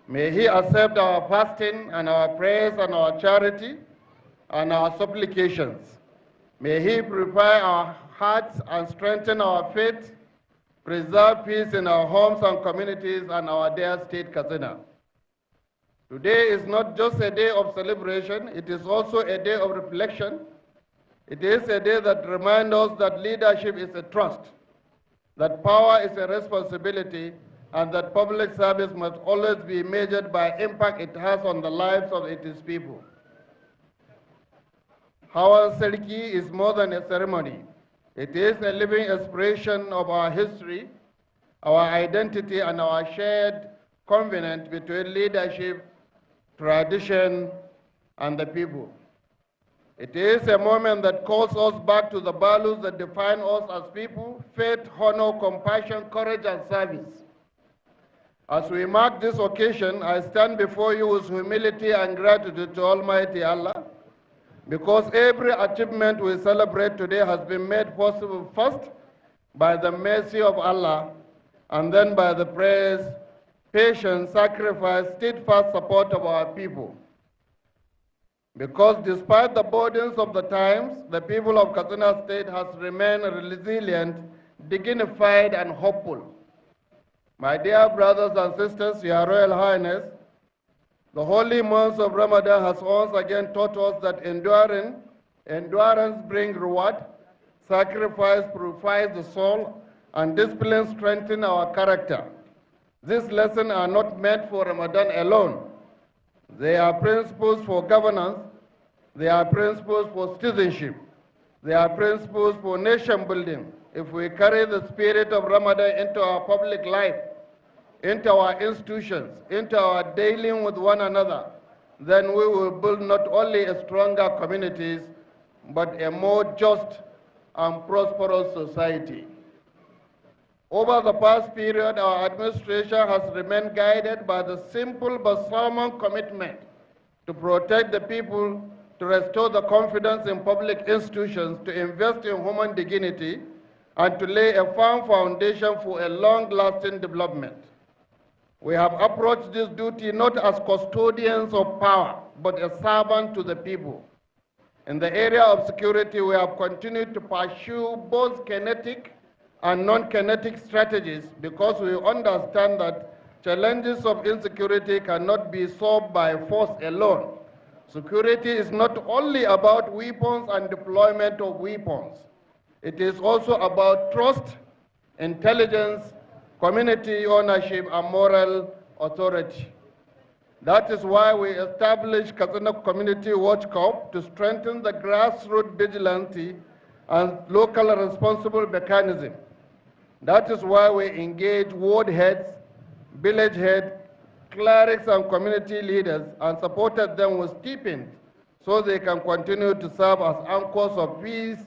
May He accept our fasting and our prayers and our charity and our supplications. May He purify our hearts and strengthen our faith, preserve peace in our homes and communities and our dear state, Katsina. Today is not just a day of celebration, it is also a day of reflection. It is a day that reminds us that leadership is a trust, that power is a responsibility, and that public service must always be measured by impact it has on the lives of its people. Hawan Sarki is more than a ceremony. It is a living expression of our history, our identity, and our shared covenant between leadership, tradition, and the people. It is a moment that calls us back to the values that define us as people: faith, honor, compassion, courage, and service. As we mark this occasion, I stand before you with humility and gratitude to Almighty Allah, because every achievement we celebrate today has been made possible first by the mercy of Allah, and then by the prayers, patience, sacrifice, steadfast support of our people. Because despite the burdens of the times, the people of Katsina State has remained resilient, dignified, and hopeful. My dear brothers and sisters, Your Royal Highness, the holy month of Ramadan has once again taught us that endurance brings reward, sacrifice purifies the soul, and discipline strengthens our character. These lessons are not meant for Ramadan alone. They are principles for governance, they are principles for citizenship, they are principles for nation building. If we carry the spirit of Ramadan into our public life, into our institutions, into our dealing with one another, then we will build not only a stronger communities, but a more just and prosperous society. Over the past period, our administration has remained guided by the simple but solemn commitment to protect the people, to restore the confidence in public institutions, to invest in human dignity, and to lay a firm foundation for a long-lasting development. We have approached this duty not as custodians of power, but as servants to the people. In the area of security, we have continued to pursue both kinetic and non-kinetic strategies, because we understand that challenges of insecurity cannot be solved by force alone. Security is not only about weapons and deployment of weapons. It is also about trust, intelligence, community ownership, and moral authority. That is why we established Katsina Community Watch Corps to strengthen the grassroots vigilante and local responsible mechanism. That is why we engage ward heads, village heads, clerics, and community leaders, and supported them with stipends so they can continue to serve as anchors of peace,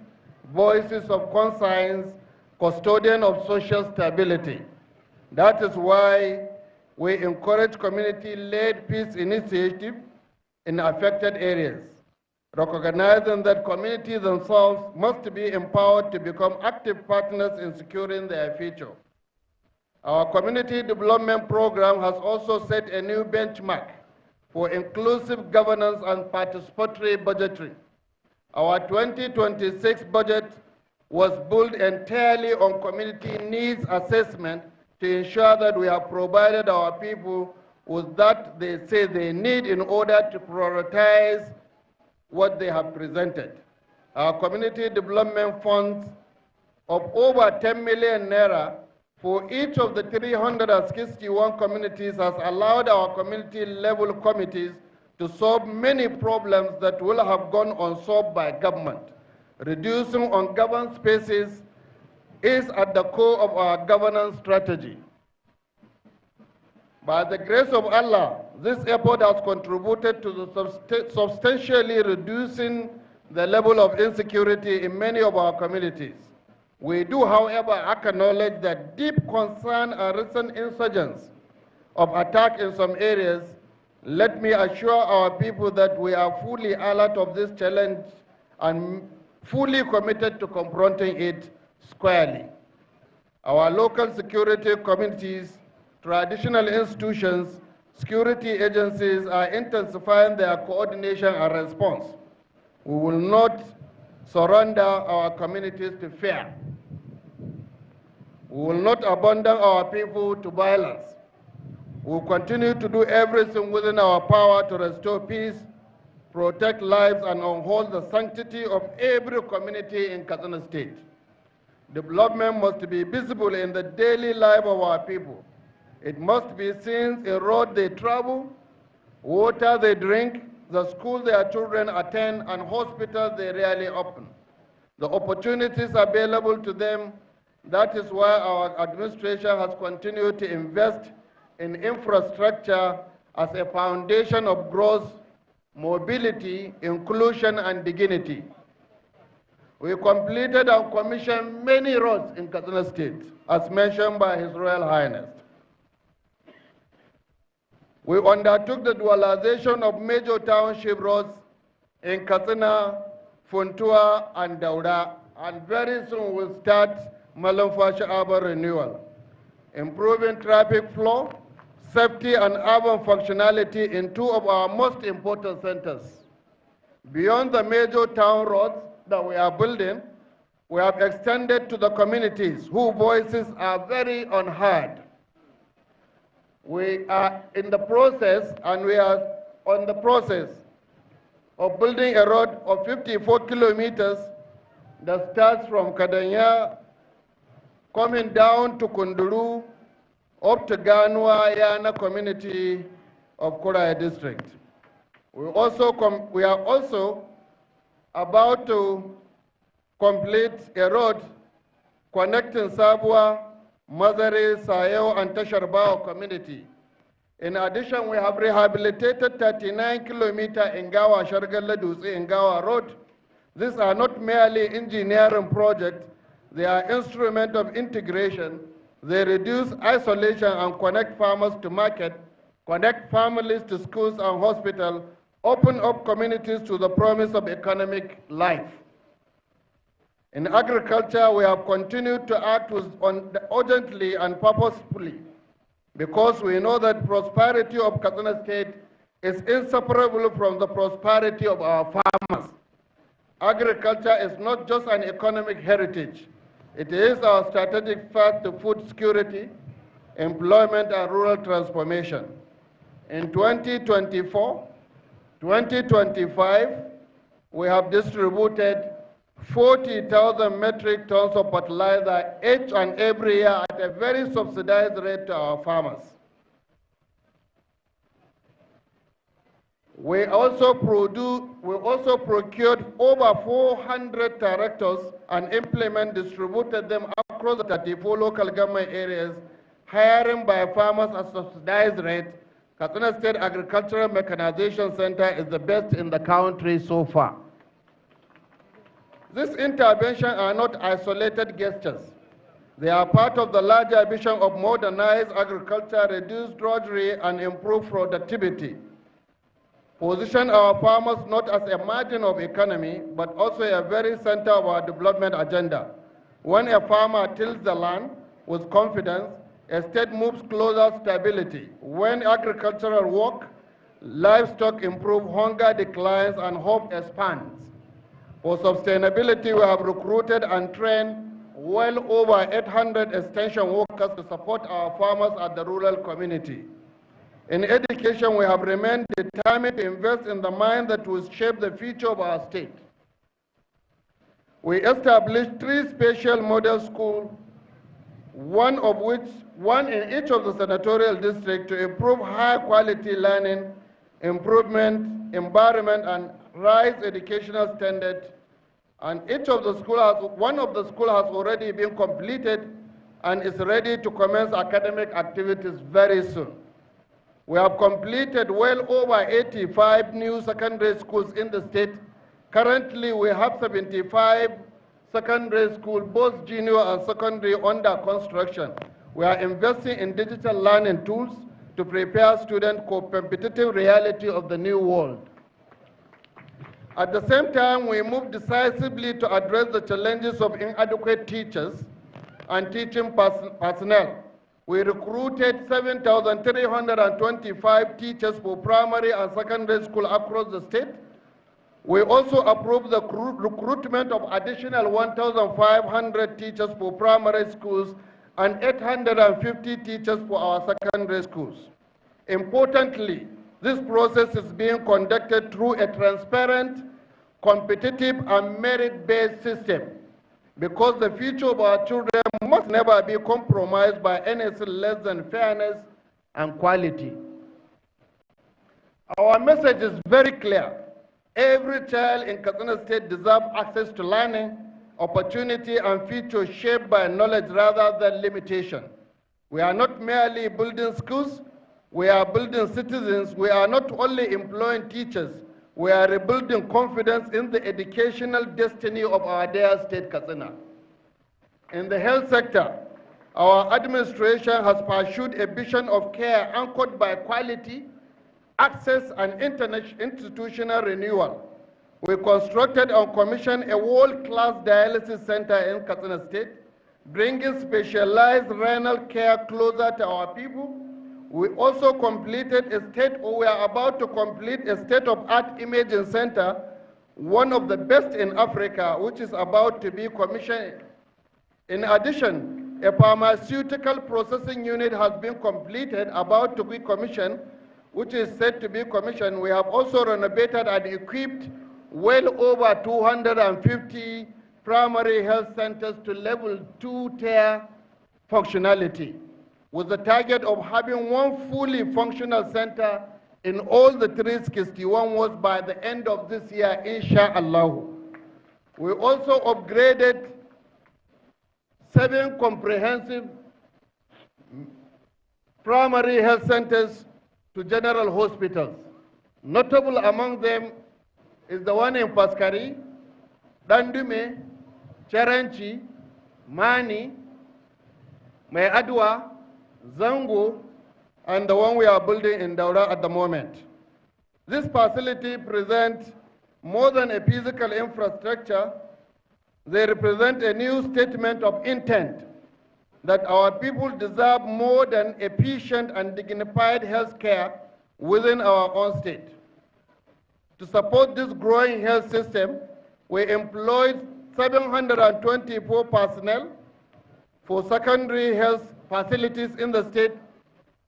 voices of conscience, custodian of social stability. That is why we encourage community-led peace initiatives in affected areas, recognizing that communities themselves must be empowered to become active partners in securing their future. Our community development program has also set a new benchmark for inclusive governance and participatory budgeting. Our 2026 budget was built entirely on community needs assessment to ensure that we have provided our people with that they say they need in order to prioritize what they have presented. Our community development funds of over 10 million naira for each of the 361 communities has allowed our community level committees to solve many problems that will have gone unsolved by government. Reducing ungoverned spaces is at the core of our governance strategy. By the grace of Allah, this effort has contributed to the substantially reducing the level of insecurity in many of our communities. We do, however, acknowledge that deep concern and recent insurgence of attack in some areas. Let me assure our people that we are fully alert of this challenge and fully committed to confronting it squarely. Our local security communities, traditional institutions, security agencies are intensifying their coordination and response. We will not surrender our communities to fear. We will not abandon our people to violence. We will continue to do everything within our power to restore peace, protect lives, and uphold the sanctity of every community in Katsina State. Development must be visible in the daily life of our people. It must be seen in road they travel, water they drink, the school their children attend, and hospitals they rarely open. The opportunities available to them, that is why our administration has continued to invest in infrastructure as a foundation of growth, mobility, inclusion, and dignity. We completed and commissioned many roads in Katsina State, as mentioned by His Royal Highness. We undertook the dualization of major township roads in Katsina, Funtua, and Dauda, and very soon we'll start Malamfashi Urban renewal, improving traffic flow, safety, and urban functionality in two of our most important centers. Beyond the major town roads that we are building, we have extended to the communities whose voices are very unheard. We are in the process, and we are on the process of building a road of 54 kilometers that starts from Kadanya, coming down to Kunduru, up to Ganwa Yana community of Koraya district. We are also about to complete a road connecting Sabwa, Mazare, Sayo, and Tasharbao community. In addition, we have rehabilitated 39 kilometers in Gawa Shargalla Dutse in Gawa Road. These are not merely engineering projects, they are instruments of integration. They reduce isolation and connect farmers to market, connect families to schools and hospitals, open up communities to the promise of economic life. In agriculture, we have continued to act urgently and purposefully because we know that prosperity of Katsina State is inseparable from the prosperity of our farmers. Agriculture is not just an economic heritage. It is our strategic path to food security, employment, and rural transformation. In 2024, 2025, we have distributed 40,000 metric tons of fertilizer each and every year at a very subsidized rate to our farmers. We also procured over 400 tractors and implement distributed them across the 34 local government areas, hiring by farmers at subsidized rate. Katsina State Agricultural Mechanization Center is the best in the country so far. These interventions are not isolated gestures. They are part of the larger vision of modernized agriculture, reduce drudgery, and improve productivity. Position our farmers not as a margin of economy, but also a very center of our development agenda. When a farmer tills the land with confidence, a state moves closer to stability. When agricultural work, livestock improve, hunger declines, and hope expands. For sustainability, we have recruited and trained well over 800 extension workers to support our farmers at the rural community. In education, we have remained determined to invest in the mind that will shape the future of our state. We established 3 special model schools, one in each of the senatorial districts, to improve high quality learning, improvement, environment, and rise educational standards. And one of the schools has already been completed and is ready to commence academic activities very soon. We have completed well over 85 new secondary schools in the state. Currently, we have 75 secondary schools, both junior and secondary, under construction. We are investing in digital learning tools to prepare students for competitive reality of the new world. At the same time, we move decisively to address the challenges of inadequate teachers and teaching personnel. We recruited 7,325 teachers for primary and secondary school across the state. We also approved the recruitment of additional 1,500 teachers for primary schools and 850 teachers for our secondary schools. Importantly, this process is being conducted through a transparent, competitive, and merit-based system, because the future of our children must never be compromised by anything less than fairness and quality. Our message is very clear. Every child in Katsina State deserves access to learning, opportunity, and future shaped by knowledge rather than limitation. We are not merely building schools, we are building citizens. We are not only employing teachers, we are rebuilding confidence in the educational destiny of our dear state, Katsina. In the health sector, our administration has pursued a vision of care anchored by quality, access, and institutional renewal. We constructed and commissioned a world-class dialysis center in Katsina State, bringing specialized renal care closer to our people. We also completed we are about to complete a state-of-art imaging center, one of the best in Africa, which is about to be commissioned. In addition, a pharmaceutical processing unit has been completed, about to be commissioned, which is set to be commissioned. We have also renovated and equipped well over 250 primary health centers to level 2 tier functionality, with the target of having one fully functional center in all the 361 wards by the end of this year, inshallah. We also upgraded 7 comprehensive primary health centers to general hospitals. Notable among them is the one in Paskari, Dandume, Charanchi, Mani, Mai Adwa, Zango, and the one we are building in Daura at the moment. This facility presents more than a physical infrastructure. They represent a new statement of intent that our people deserve more than efficient and dignified health care within our own state. To support this growing health system, we employed 724 personnel for secondary health facilities in the state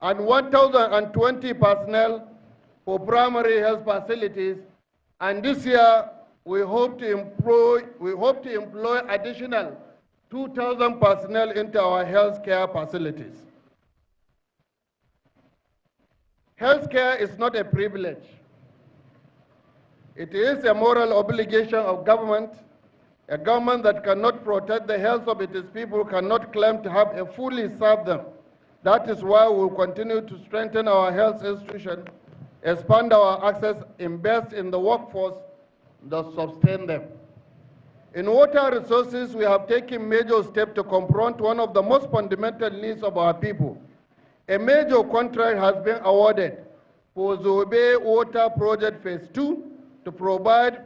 and 1,020 personnel for primary health facilities. And this year, we hope to employ additional 2,000 personnel into our healthcare facilities. Healthcare is not a privilege. It is a moral obligation of government. A government that cannot protect the health of its people cannot claim to have fully served them. That is why we will continue to strengthen our health institutions, expand our access, invest in the workforce that sustain them. In water resources, we have taken major steps to confront one of the most fundamental needs of our people. A major contract has been awarded for Zobe Water Project Phase 2 to provide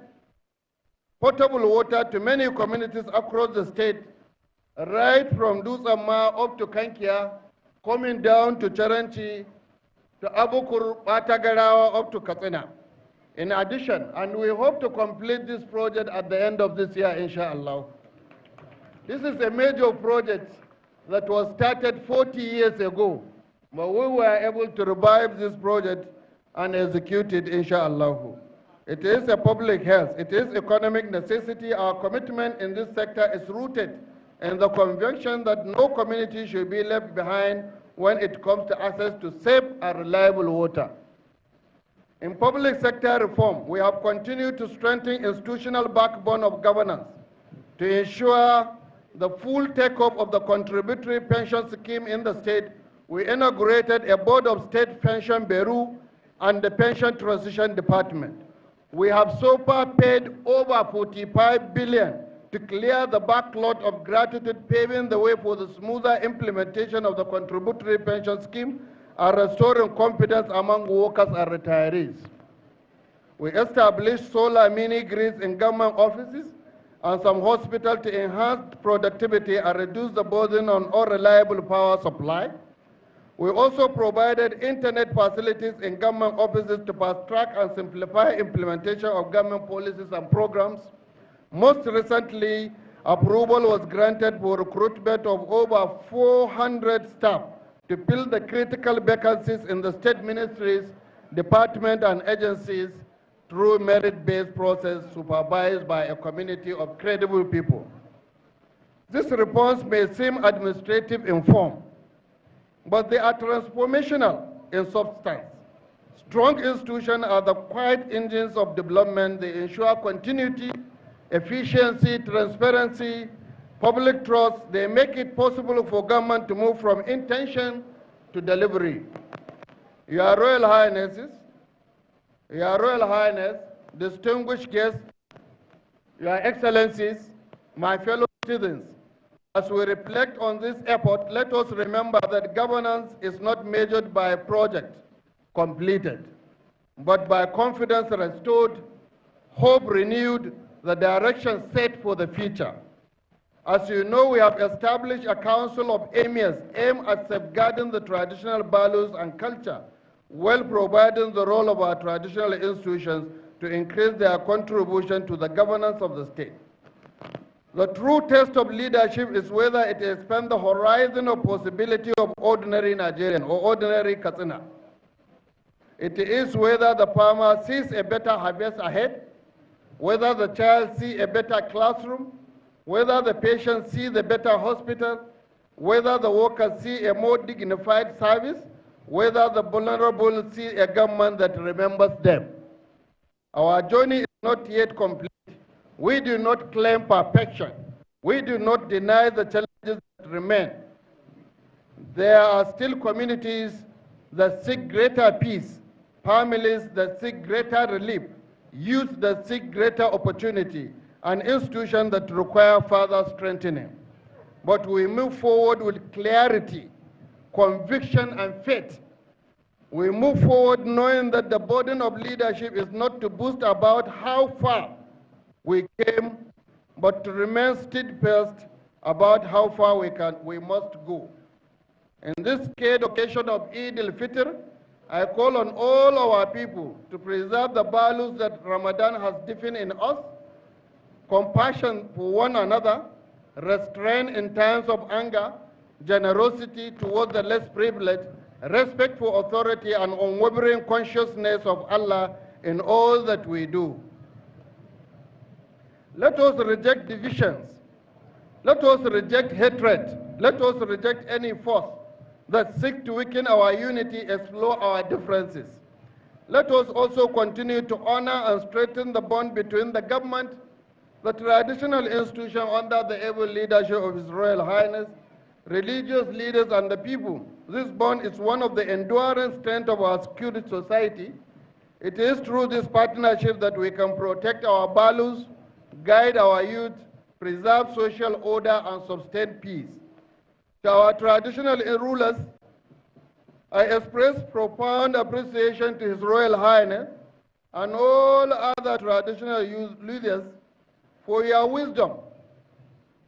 potable water to many communities across the state, right from Dusama up to Kankia, coming down to Charanchi, to Abukur, Batagarawa, up to Katsina. In addition, and we hope to complete this project at the end of this year, inshallah. This is a major project that was started 40 years ago, but we were able to revive this project and execute it, inshallah. It is a public health, it is economic necessity. Our commitment in this sector is rooted in the conviction that no community should be left behind when it comes to access to safe and reliable water. In public sector reform, we have continued to strengthen institutional backbone of governance to ensure the full take-up of the contributory pension scheme in the state. We inaugurated a board of state pension bureau and the pension transition department. We have so far paid over 45 billion to clear the backlog of gratuity, paving the way for the smoother implementation of the contributory pension scheme and restoring confidence among workers and retirees. We established solar mini-grids in government offices and some hospitals to enhance productivity and reduce the burden on unreliable power supply. We also provided internet facilities in government offices to fast-track and simplify implementation of government policies and programs. Most recently, approval was granted for recruitment of over 400 staff to fill the critical vacancies in the state ministries, departments, and agencies through merit-based process supervised by a community of credible people. This response may seem administrative in form, but they are transformational in substance. Strong institutions are the quiet engines of development. They ensure continuity, efficiency, transparency, public trust. They make it possible for government to move from intention to delivery. Your Royal Highnesses, Your Royal Highness, distinguished guests, Your Excellencies, my fellow citizens, as we reflect on this effort, let us remember that governance is not measured by a project completed, but by confidence restored, hope renewed, the direction set for the future. As you know, we have established a council of emirs aimed at safeguarding the traditional values and culture, while providing the role of our traditional institutions to increase their contribution to the governance of the state. The true test of leadership is whether it expands the horizon of possibility of ordinary Nigerian or ordinary Katsina. It is whether the farmer sees a better harvest ahead, whether the child sees a better classroom, whether the patient sees a better hospital, whether the workers see a more dignified service, whether the vulnerable see a government that remembers them. Our journey is not yet complete. We do not claim perfection. We do not deny the challenges that remain. There are still communities that seek greater peace, families that seek greater relief, youth that seek greater opportunity, and institutions that require further strengthening. But we move forward with clarity, conviction, and faith. We move forward knowing that the burden of leadership is not to boast about how far we came, but to remain steadfast about how far we must go. In this scared occasion of El-Fitr, I call on all our people to preserve the values that Ramadan has defined in us: compassion for one another, restraint in times of anger, generosity towards the less privileged, respect for authority, and unwavering consciousness of Allah in all that we do. Let us reject divisions. Let us reject hatred. Let us reject any force that seeks to weaken our unity, explore our differences. Let us also continue to honor and strengthen the bond between the government, the traditional institution under the able leadership of His Royal Highness, religious leaders, and the people. This bond is one of the enduring strengths of our secure society. It is through this partnership that we can protect our values, guide our youth, preserve social order, and sustain peace. To our traditional rulers, I express profound appreciation to His Royal Highness and all other traditional leaders for your wisdom,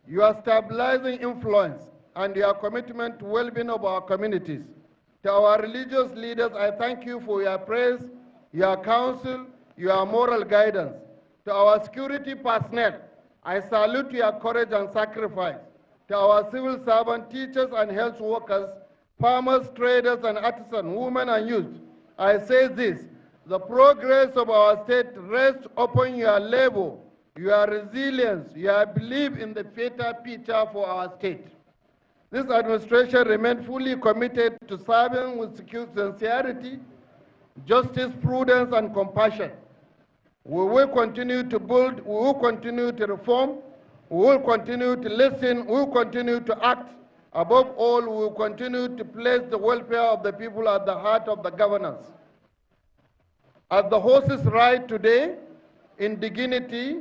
your stabilizing influence, and your commitment to well-being of our communities. To our religious leaders, I thank you for your praise, your counsel, your moral guidance. To our security personnel, I salute your courage and sacrifice. To our civil servants, teachers and health workers, farmers, traders and artisans, women and youth, I say this: the progress of our state rests upon your labor, your resilience, your belief in the better future for our state. This administration remains fully committed to serving with sincerity, justice, prudence, and compassion. We will continue to build, we will continue to reform, we will continue to listen, we will continue to act. Above all, we will continue to place the welfare of the people at the heart of the governance. As the horses ride today in dignity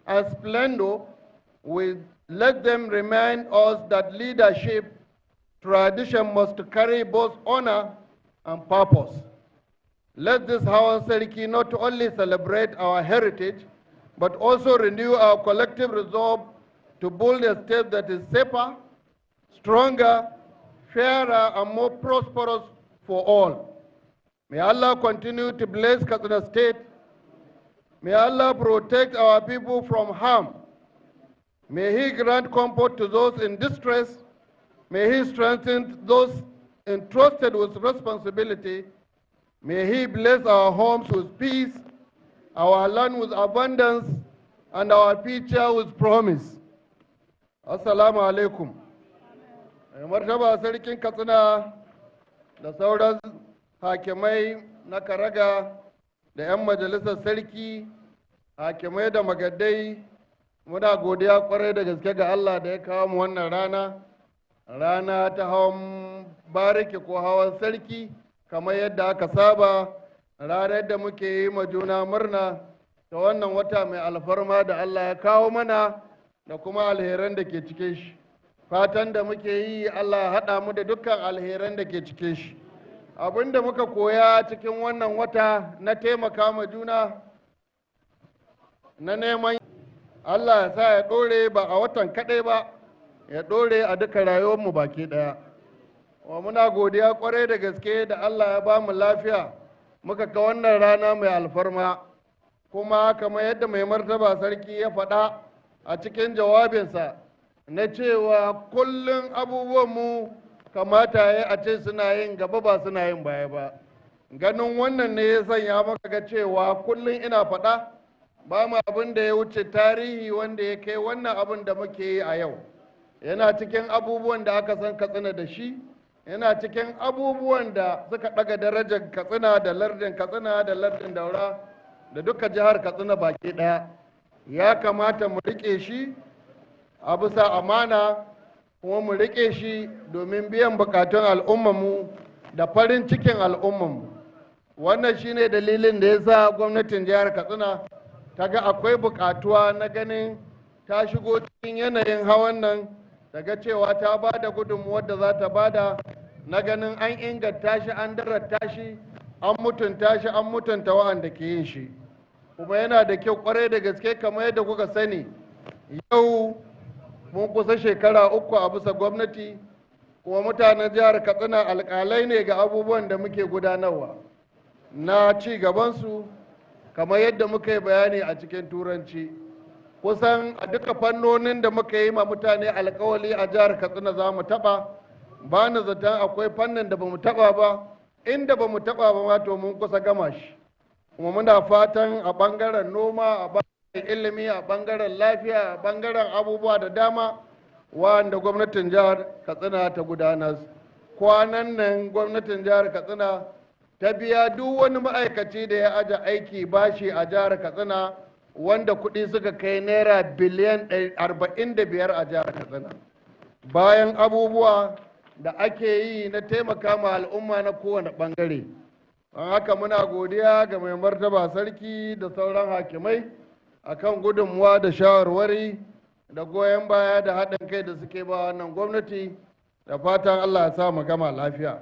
and splendor, we let them remind us that leadership tradition must carry both honor and purpose. Let this Hawan Seriki not only celebrate our heritage, but also renew our collective resolve to build a state that is safer, stronger, fairer, and more prosperous for all. May Allah continue to bless Katsina State. May Allah protect our people from harm. May He grant comfort to those in distress. May He strengthen those entrusted with responsibility. May He bless our homes with peace, our land with abundance, and our future with promise. Assalamu alaikum. Martaba Sarkin Katsina da sauran hakimai na Karaga da 'yan majalisar sarki, hakimai da magadai, muna godiya kwarai da gaske ga Allah da ya kawo mu wannan rana ta hawan bariki ko hawan sarki, kamar yadda aka saba, ranar da muke yi ma juna murna ta wannan wata mai alfarma da Allah ya kawo mana da kuma alheran da ke cikin shi. Fatan da muke yi Allah ya haɗa mu da dukkan alheran da ke cikin shi. Abin da muka koya cikin wannan wata na taimaka ma juna, na neman Allah ya sa ya ɗore ba a watan kaɗai ba, ya ɗore a duka rayuwarmu baki ɗaya. Wa muna godiya ƙwarai da gaske da Allah ya ba mu lafiya muka ga wannan rana mai alfarma, kuma kamar yadda mai martaba sarki ya faɗa a cikin jawabinsa na cewa kullum abubuwanmu kamata ya a ce suna yin gaba ba suna yin baya ba. Ganin wannan ne ya sanya maka ga cewa kullum ina faɗa ba mu abin da ya wuce tarihi wanda ya kai wannan abin da muke yi a yau. Yana cikin abubuwan da aka san Katsina da shi, yana cikin abubuwan da suka ɗaga darajar Katsina da lardin Katsina da lardin Daura da duka jihar Katsina baki ɗaya. Ya kamata mu riƙe shi a bisa amana, kuma mu riƙe shi domin biyan buƙatun al'ummarmu da farin cikin al'ummarmu. Wannan shine dalilin da ya sa gwamnatin jihar Katsina ta ga akwai buƙatuwa na ganin ta shigo cikin yanayin hawan nan, daga cewa ta ba da gudunmuwar da za ta bada na ganin an inganta shi, an darata shi, an mutunta shi, an mutunta wa'anda ke yin shi. Kuma yana da kyau kwarai da gaske, kamar yadda kuka sani, yau mun kusa shekara 3 a bisa gwamnati, kuma mutanen jihar Katsina alƙalai ne ga abubuwan da muke gudanarwa na ci gabansu, kamar yadda muka yi bayani a cikin turanci. Kusan a duka fannonin da muka yi ma mutane alkawali a jihar Katsina za mu taɓa, ba ni zaton akwai fannin da ba mu taɓa ba, inda ba mu taɓa ba ma to mun kusa gama shi. Kuma muna fatan a ɓangaren noma, a ɓangaren ilimi, a ɓangaren lafiya, a ɓangaren abubuwa da dama wanda gwamnatin jihar Katsina ta gudanar. Kwanan nan gwamnatin jihar Katsina ta biya duk wani ma'aikaci da ya aje aiki bashi a jihar Katsina, wanda kuɗi suka kai naira biliyan 45 a jihar Katsina. Bayan abubuwa da ake yi na taimaka ma al'umma na kowane ɓangare. Don haka muna godiya ga mai martaba sarki da sauran hakimai akan gudunmuwa da shawarwari da goyon baya da haɗin kai da suke ba wannan gwamnati, da fatan Allah ya sa mu gama lafiya.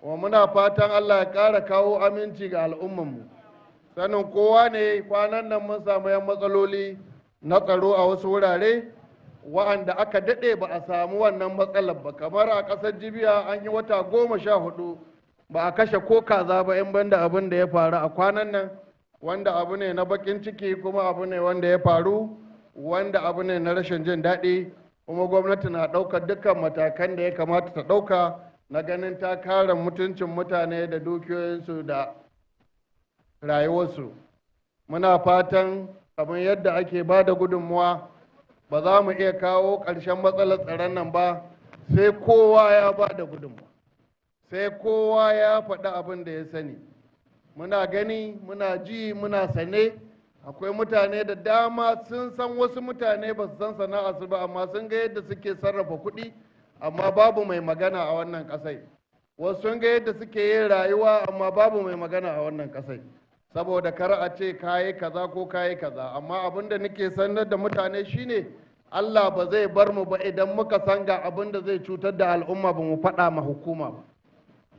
Kuma muna fatan Allah ya ƙara kawo aminci ga al'ummanmu. Sanin kowa ne kwanan nan mun samu yan matsaloli na tsaro a wasu wurare wa'anda aka daɗe ba a samu wannan matsalar ba, kamar a ƙasar Jibiya an yi wata 14 ba a kashe ko kaza ba in banda abin da ya faru a kwanan nan, wanda abu ne na bakin ciki, kuma abu ne wanda ya faru, wanda abu ne na rashin jin daɗi, kuma gwamnati na ɗaukar dukkan matakan da ya kamata ta ɗauka na ganin ta kare mutuncin mutane da dukiyoyinsu da rayuwarsu. Muna fatan kamar yadda ake ba da gudunmuwa, ba za mu iya kawo ƙarshen matsalar tsaron nan ba sai kowa ya ba da gudunmuwa, sai kowa ya faɗi abin da ya sani. Muna gani, muna ji, muna sane, akwai mutane da dama sun san wasu mutane ba su san sana'arsu ba, amma sun ga yadda suke sarrafa kuɗi, amma babu mai magana a wannan ƙasai. Wasu sun ga yadda suke yin rayuwa, amma babu mai magana a wannan ƙasai, saboda kar a ce kayi kaza ko kayi kaza. Amma abin da nake sanar da mutane shine Allah ba zai bar mu ba idan muka san ga abin da zai cutar da al'umma ba mu faɗa ma hukuma ba.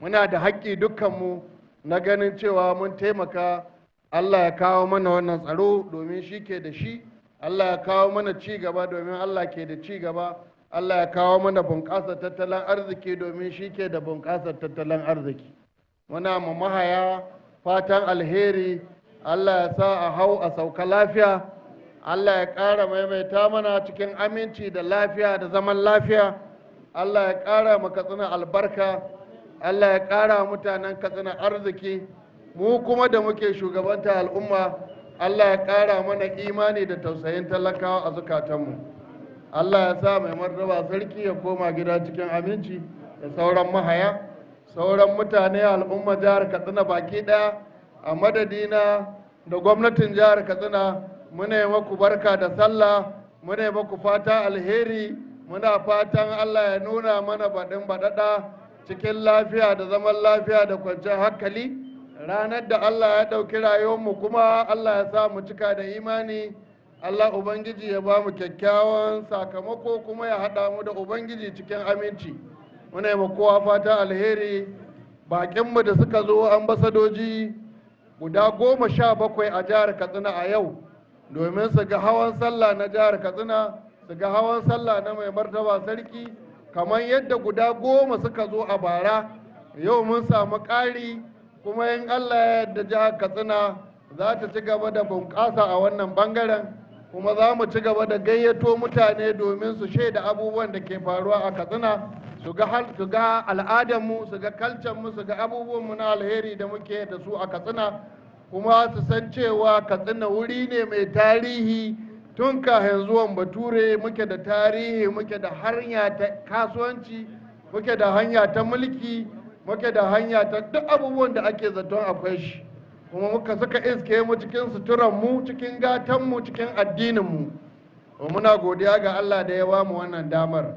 Muna da haƙƙi dukkanmu na ganin cewa mun taimaka. Allah ya kawo mana wannan tsaro domin shi ke da shi, Allah ya kawo mana ci gaba domin Allah ke da ci gaba. Allah ya kawo mana bunƙasar tattalin arziki domin shi ke da bunƙasar tattalin arziki. Muna ma mahaya fatan alheri, Allah ya sa a hau a sauka lafiya, Allah ya ƙara maimaita mana cikin aminci da lafiya da zaman lafiya, Allah ya ƙara ma Katsina albarka, Allah ya ƙara mutanen Katsina arziki, mu kuma da muke shugabanta al'umma, Allah ya ƙara mana imani da tausayin talakawa a zukatanmu. Allah ya sa mai martaba sarki ya koma gida cikin aminci da sauran mahaya, sauran mutane al'umma jihar Katsina baki ɗaya, a madadina da gwamnatin jihar Katsina muna yi maku barka da sallah, muna yi maku fata alheri, muna fatan Allah ya nuna mana baɗin baɗaɗa cikin lafiya da zaman lafiya da kwanciyar hankali. Ranar da Allah ya ɗauki rayuwarmu kuma Allah ya sa mu cika da imani, Allah Ubangiji ya ba mu kyakkyawan sakamako kuma ya haɗa mu da Ubangiji cikin aminci. Muna yi kowa fata alheri, baƙinmu da suka zo ambasadoji guda 17 a jihar Katsina a yau domin su ga hawan sallah na jihar Katsina, su ga hawan sallah na mai martaba sarki, kamar yadda guda 10 suka zo a bara. Yau mun samu ƙari, kuma in Allah ya yarda jihar Katsina za ta ci gaba da bunƙasa a wannan bangaren, kuma za mu ci gaba da gayyato mutane domin su shaida abubuwan da ke faruwa a Katsina, su ga al'adarmu, su ga kalcanmu, su ga abubuwanmu na alheri da muke da su a Katsina, kuma su san cewa Katsina wuri ne mai tarihi. Tun kafin zuwan Bature muke da tarihi, muke da hanya ta kasuwanci, muke da hanya ta mulki, muke da hanya ta duk abubuwan da ake zaton akwai shi, kuma muka suka iske mu cikin suturanmu, cikin gatanmu, cikin addininmu. Muna godiya ga Allah da ya ba mu wannan damar.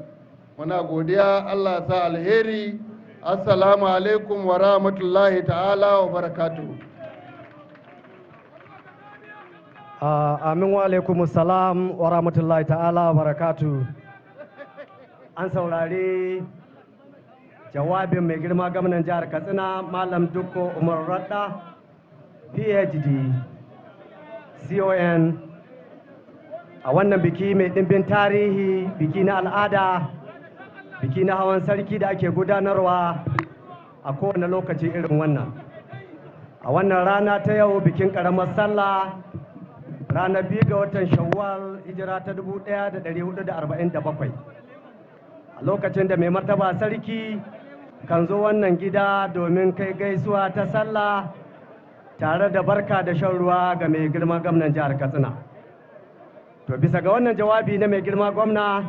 Muna godiya, Allah sa alheri. Assalamu alaikum wa rahmatullahi ta'ala wa barakatuhu. Amin wa alaikum salam wa rahmatullahi ta'ala wa barakatuhu. An saurari jawabin mai girma gwamnan jihar Katsina Malam Dukko Umar Radda, PhD, CON, a wannan biki mai ɗimbin tarihi, biki na al'ada, biki na hawan sarki da ake gudanarwa a kowane lokaci irin wannan. A wannan rana ta yau bikin ƙaramar sallah, ranar 2 ga watan Shawwal, hijira ta 1447. A lokacin da mai martaba sarki kan zo wannan gida domin kai gaisuwa ta sallah tare da barka da shan ruwa ga mai girma gwamnan jihar Katsina. To bisa ga wannan jawabi na mai girma gwamna,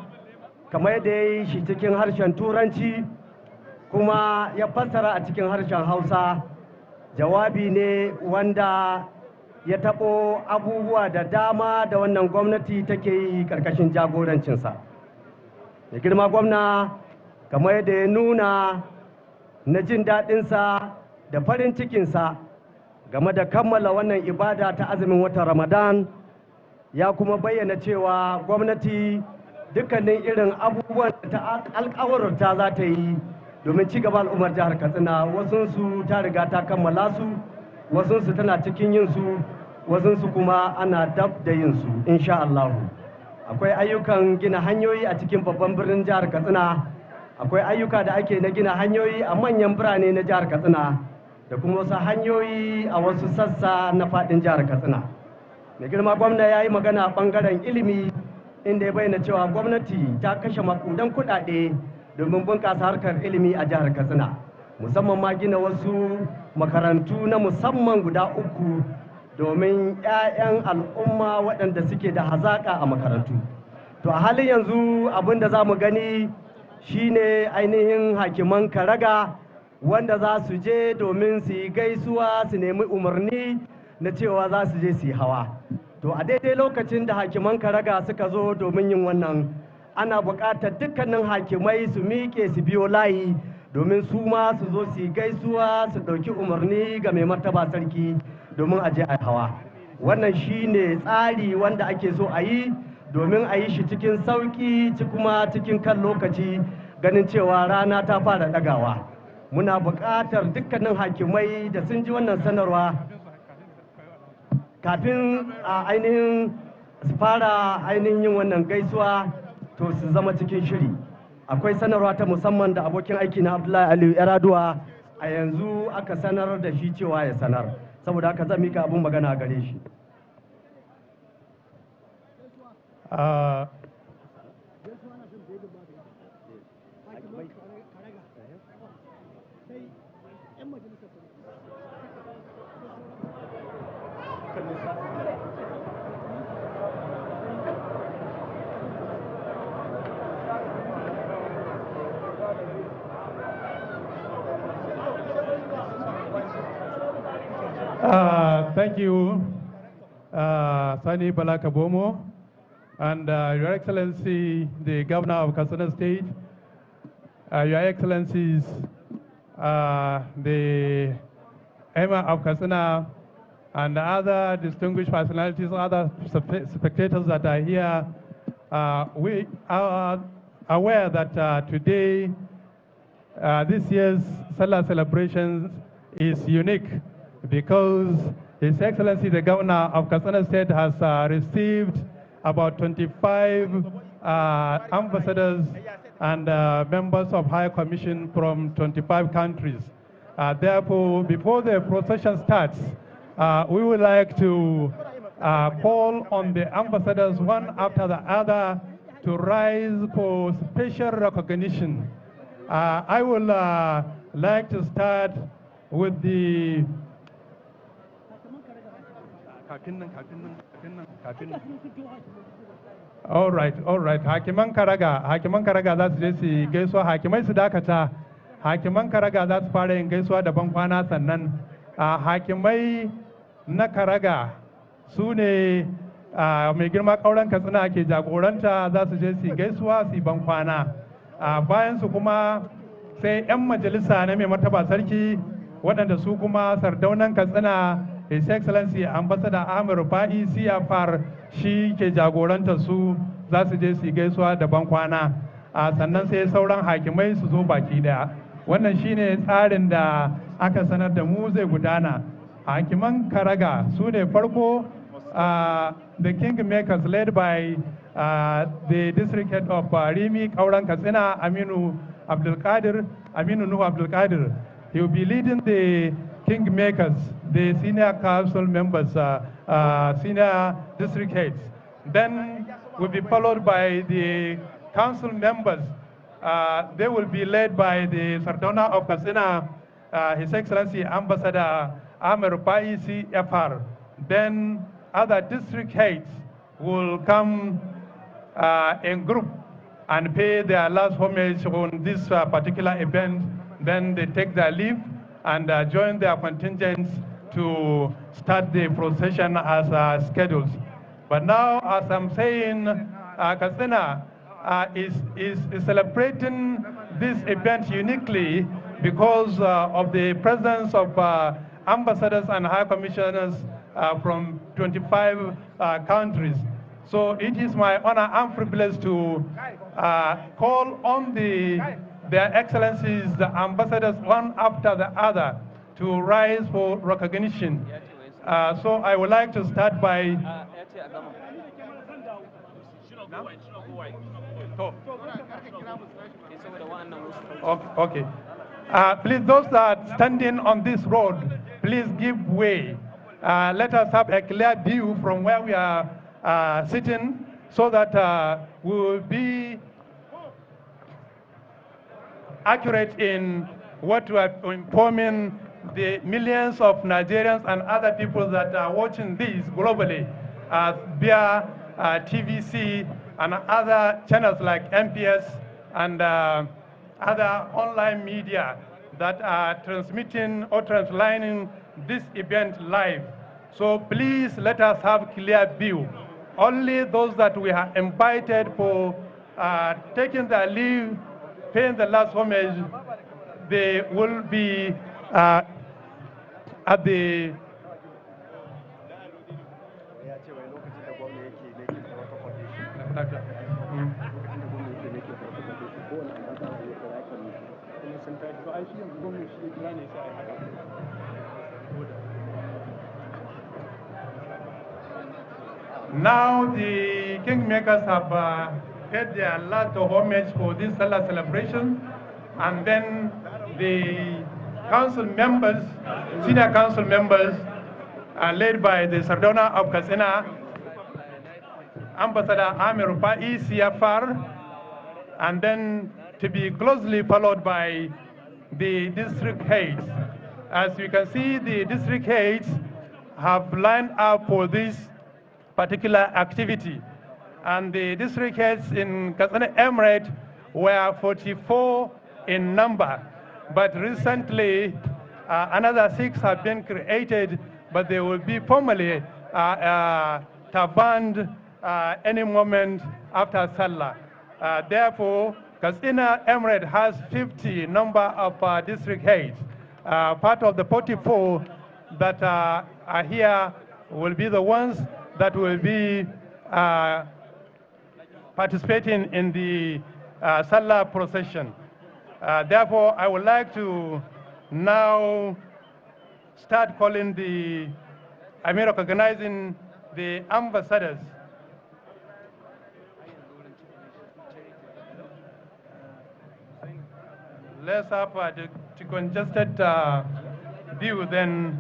kamar yadda ya yi shi cikin harshen Turanci kuma ya fassara a cikin harshen Hausa, jawabi ne wanda ya taɓo abubuwa da dama da wannan gwamnati take yi ƙarƙashin jagorancinsa. Mai girma gwamna, kamar yadda ya nuna na jin daɗinsa da farin cikinsa game da kammala wannan ibada ta azumin watan Ramadan, ya kuma bayyana cewa gwamnati dukkanin irin abubuwan da ta alƙawarta za ta yi domin ci gaba al'ummar jihar Katsina, wasunsu ta riga ta kammala su, wasunsu tana cikin yin su, wasunsu kuma ana dab da yin su insha Allah. Akwai ayyukan gina hanyoyi a cikin babban birnin jihar Katsina, akwai ayyuka da ake na gina hanyoyi a manyan birane na jihar Katsina da kuma wasu hanyoyi a wasu sassa na faɗin jihar Katsina. Mai girma gwamna ya yi magana a ɓangaren ilimi, inda ya bayyana cewa gwamnati ta kashe makudan kuɗaɗe domin bunƙasa harkar ilimi a jihar Katsina, musamman ma gina wasu makarantu na musamman guda 3 domin 'ya'yan al'umma waɗanda suke da hazaƙa a makarantu. To a halin yanzu abin da za mu gani shine ainihin hakiman Karaga wanda za su je domin su yi gaisuwa, su nemi umarni na cewa za su je su yi hawa. To a daidai lokacin da hakiman Karaga suka zo domin yin wannan, ana buƙatar dukkanin hakimai su miƙe su biyo layi domin su ma su zo su yi gaisuwa, su ɗauki umarni ga mai martaba sarki domin a je a hawa. Wannan shine tsari wanda ake so a yi domin a yi shi cikin sauƙi kuma cikin kan lokaci, ganin cewa rana ta fara ɗagawa. Muna buƙatar dukkanin hakimai da sun ji wannan sanarwa kafin a ainihin fara ainihin yin wannan gaisuwa to su zama cikin shiri. Akwai sanarwa ta musamman da abokin aiki na Abdullahi Aliyu Yaraduwa a yanzu aka sanar da shi cewa ya sanar, saboda haka zan mika abin magana gare shi. Thank you, Sani Balakabomo, and Your Excellency, the Governor of Katsina State, Your Excellencies, the Emir of Katsina, and other distinguished personalities, other spectators that are here. We are aware that today, this year's Salah celebrations is unique because His Excellency the Governor of Katsina State has received about 25 ambassadors and members of High Commission from 25 countries. Therefore, before the procession starts, we would like to call on the ambassadors one after the other to rise for special recognition. I would like to start with the all right. Hakiman Karaga za su je su gaisuwa, hakimai su dakata. Hakiman Karaga za su fara yin gaisuwa da ban kwana sannan hakimai na Karaga su ne mai girma kauran Katsina ke jagoranta za su je su gaisuwa su ban kwana. Bayan su kuma sai 'yan majalisa na mai martaba sarki waɗanda su kuma sardaunan Katsina His Excellency Ambassador Amir Rufa'i CFR shi ke jagorantar su za su je su gaisuwa da ban kwana. Sannan sai sauran hakimai su zo baki daya. Wannan shine tsarin da aka sanar da mu zai gudana. Hakiman Karaga su ne farko the Kingmakers led by the district head of Rimi Kauran Katsina Aminu Nuhu Abdul Qadir. He will be leading the Kingmakers, the senior council members, senior district heads. Then will be followed by the council members. They will be led by the Sardona of Katsina, His Excellency Ambassador Amir Rufa'i CFR. Then other district heads will come in group and pay their last homage on this particular event. Then they take their leave and join their contingents to start the procession as scheduled. But now, as I'm saying, Katsina is celebrating this event uniquely because of the presence of ambassadors and high commissioners from 25 countries. So it is my honor and privilege to call on their excellencies, the ambassadors, one after the other, to rise for recognition. So I would like to start by... Okay. Please, those that are standing on this road, please give way. Let us have a clear view from where we are sitting so that we will be accurate in what we are informing the millions of Nigerians and other people that are watching this globally via TVC and other channels like MPS and other online media that are transmitting or translining this event live. So please let us have clear view. Only those that we have invited for taking their leave, paying the last homage, they will be at the Now the kingmakers have paid their last homage for this Salah celebration, and then the council members, senior council members, led by the Sardona of Katsina, Ambassador Amir Rupai CFR, and then to be closely followed by the district heads. As you can see, the district heads have lined up for this particular activity. And the district heads in Katsina Emirate were 44 in number. But recently, another 6 have been created, but they will be formally tabbed any moment after Salah. Therefore, Katsina Emirate has 50 number of district heads. Part of the 44 that are here will be the ones that will be participating in the Salah procession. Therefore, I would like to now start calling recognizing the ambassadors. Let's have a congested view then,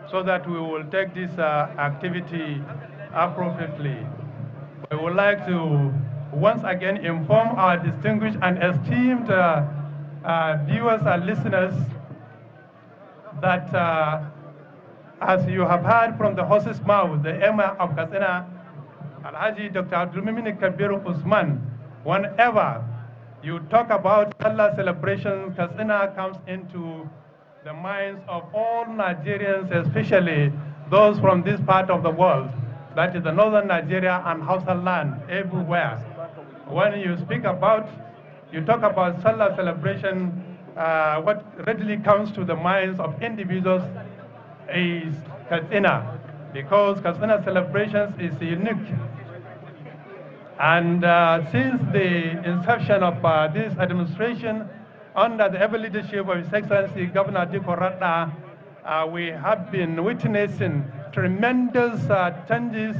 so that we will take this activity appropriately. We would like to once again inform our distinguished and esteemed viewers and listeners that as you have heard from the horse's mouth, the Emir of Katsina, Alhaji Dr. Abdulmumin Kabir Usman, whenever you talk about Salah celebration, Katsina comes into the minds of all Nigerians, especially those from this part of the world, that is the northern Nigeria and Hausa land, everywhere. When you talk about Salah celebration, what readily comes to the minds of individuals is Katsina, because Katsina celebrations is unique. And since the inception of this administration, under the ever leadership of His Excellency Governor Diko Ratna, we have been witnessing tremendous changes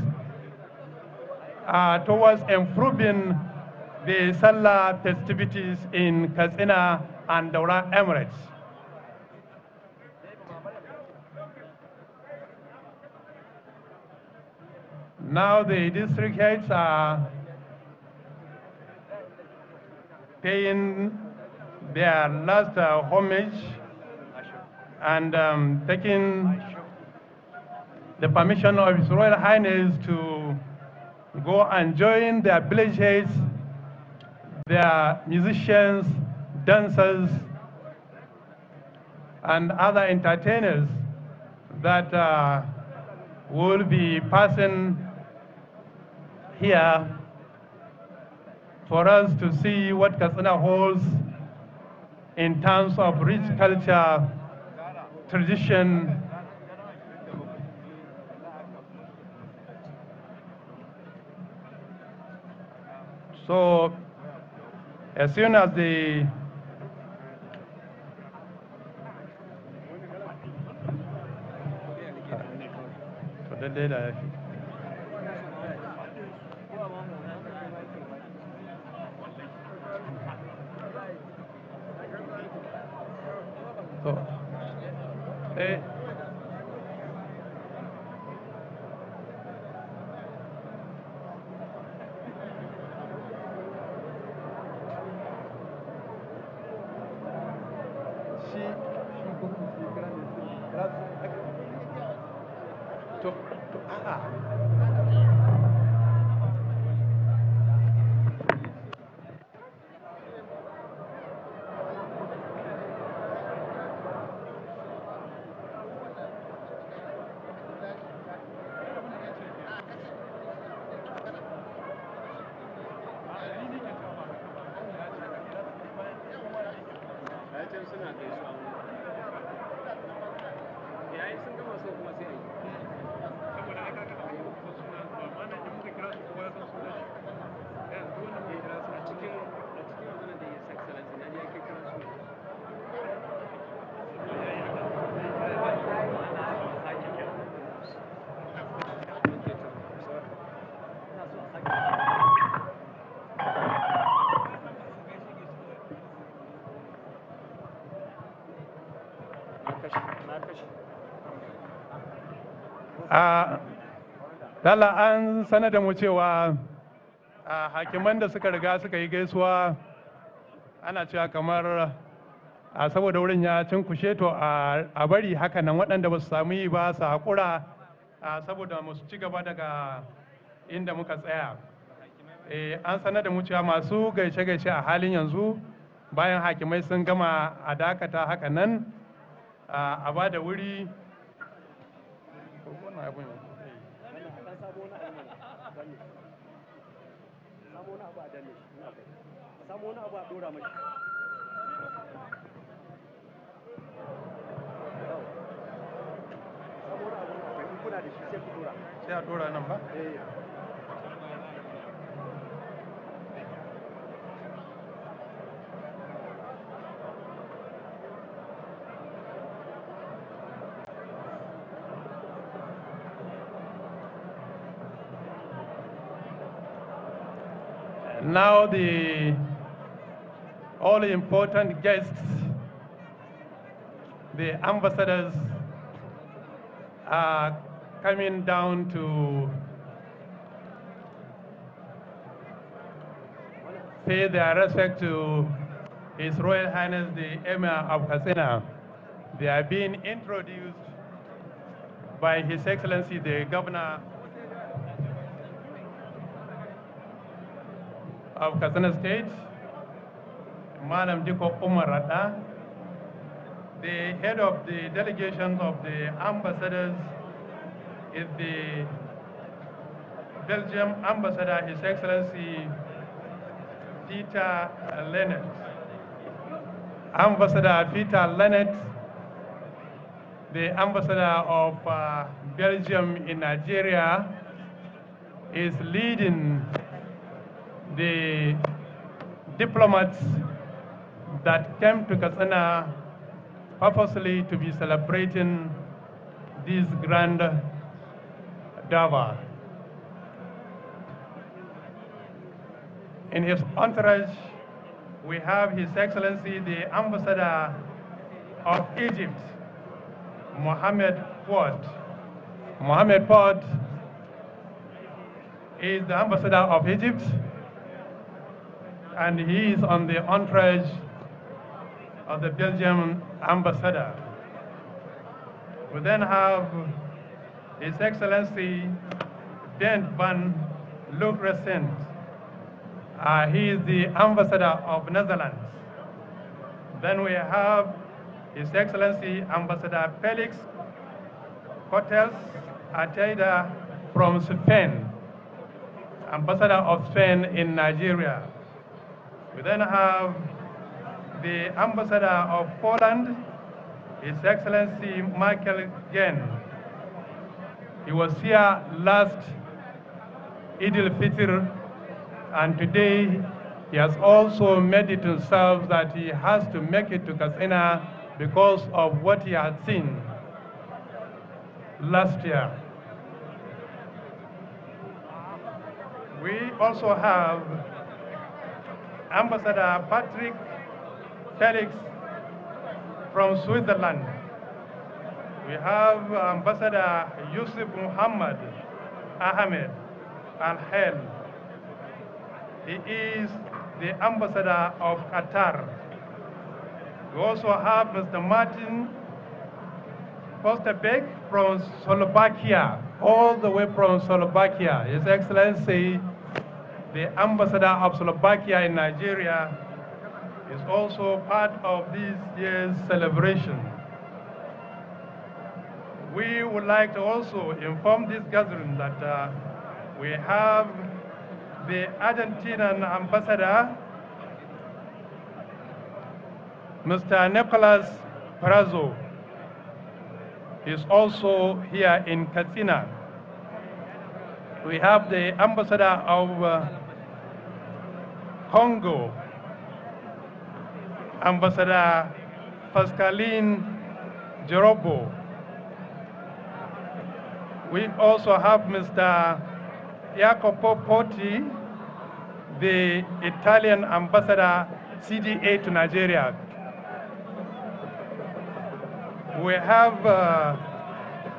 towards improving the Salah festivities in Katsina and Durbar Emirates. Now the district heads are paying their last homage and taking the permission of His Royal Highness to go and join their village heads, their musicians, dancers, and other entertainers that will be passing here for us to see what Katsina holds in terms of rich culture, tradition, so as soon as the Dala an sanar da mu cewa hakiman da suka riga suka yi gaisuwa ana cewa kamar saboda wurin ya cinkushe to a bari haka nan waɗanda ba su samu yi ba su haƙura saboda mu ci gaba daga inda muka tsaya. An sanar da mu cewa masu gaishe-gaishe a halin yanzu bayan hakimai sun gama a dakata haka nan a ba da wuri. Sai a dora nan ba? Now the all important guests, the ambassadors, are coming down to pay their respect to His Royal Highness the Emir of Katsina. They are being introduced by His Excellency the Governor of Katsina State, Madam Diko Umar Rada. The head of the delegation of the ambassadors is the Belgium Ambassador, His Excellency Peter Leonard. Ambassador Peter Leonard, the ambassador of Belgium in Nigeria, is leading the diplomats that came to Katsina purposely to be celebrating this grand Durbar. In his entourage, we have His Excellency the Ambassador of Egypt, Mohammed Ford. Mohammed Ford is the Ambassador of Egypt, and he is on the entourage of the Belgian Ambassador. We then have His Excellency Bent van Lucrescent. He is the Ambassador of Netherlands. Then we have His Excellency Ambassador Felix Cortels Ateda from Spain, Ambassador of Spain in Nigeria. We then have the Ambassador of Poland, His Excellency Michael Gen. He was here last El-Fitr, and today he has also made it himself that he has to make it to Katsina because of what he had seen last year. We also have Ambassador Patrick Felix from Switzerland. We have Ambassador Yusuf Muhammad Ahmed Al-Hel. He is the Ambassador of Qatar. We also have Mr. Martin Posterbeck from Slovakia, all the way from Slovakia. His Excellency, the Ambassador of Slovakia in Nigeria, is also part of this year's celebration. We would like to also inform this gathering that we have the Argentinian Ambassador, Mr. Nicolas Perazo, is also here in Katsina. We have the Ambassador of Congo, Ambassador Pascaline Jerobo. We also have Mr. Jacopo Potti, the Italian Ambassador CDA to Nigeria. We have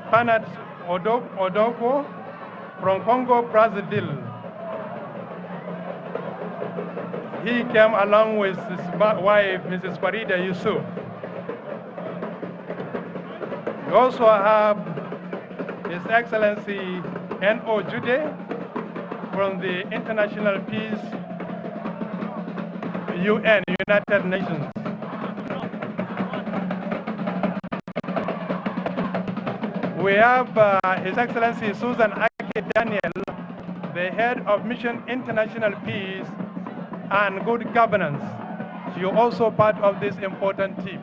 Fanat Odoko from Congo, Brazzaville. He came along with his wife, Mrs. Farida Yusuf. We also have His Excellency N.O. Jude from the International Peace UN, United Nations. We have His Excellency Susan Ake Daniel, the head of Mission International Peace and Good Governance. She is also part of this important team.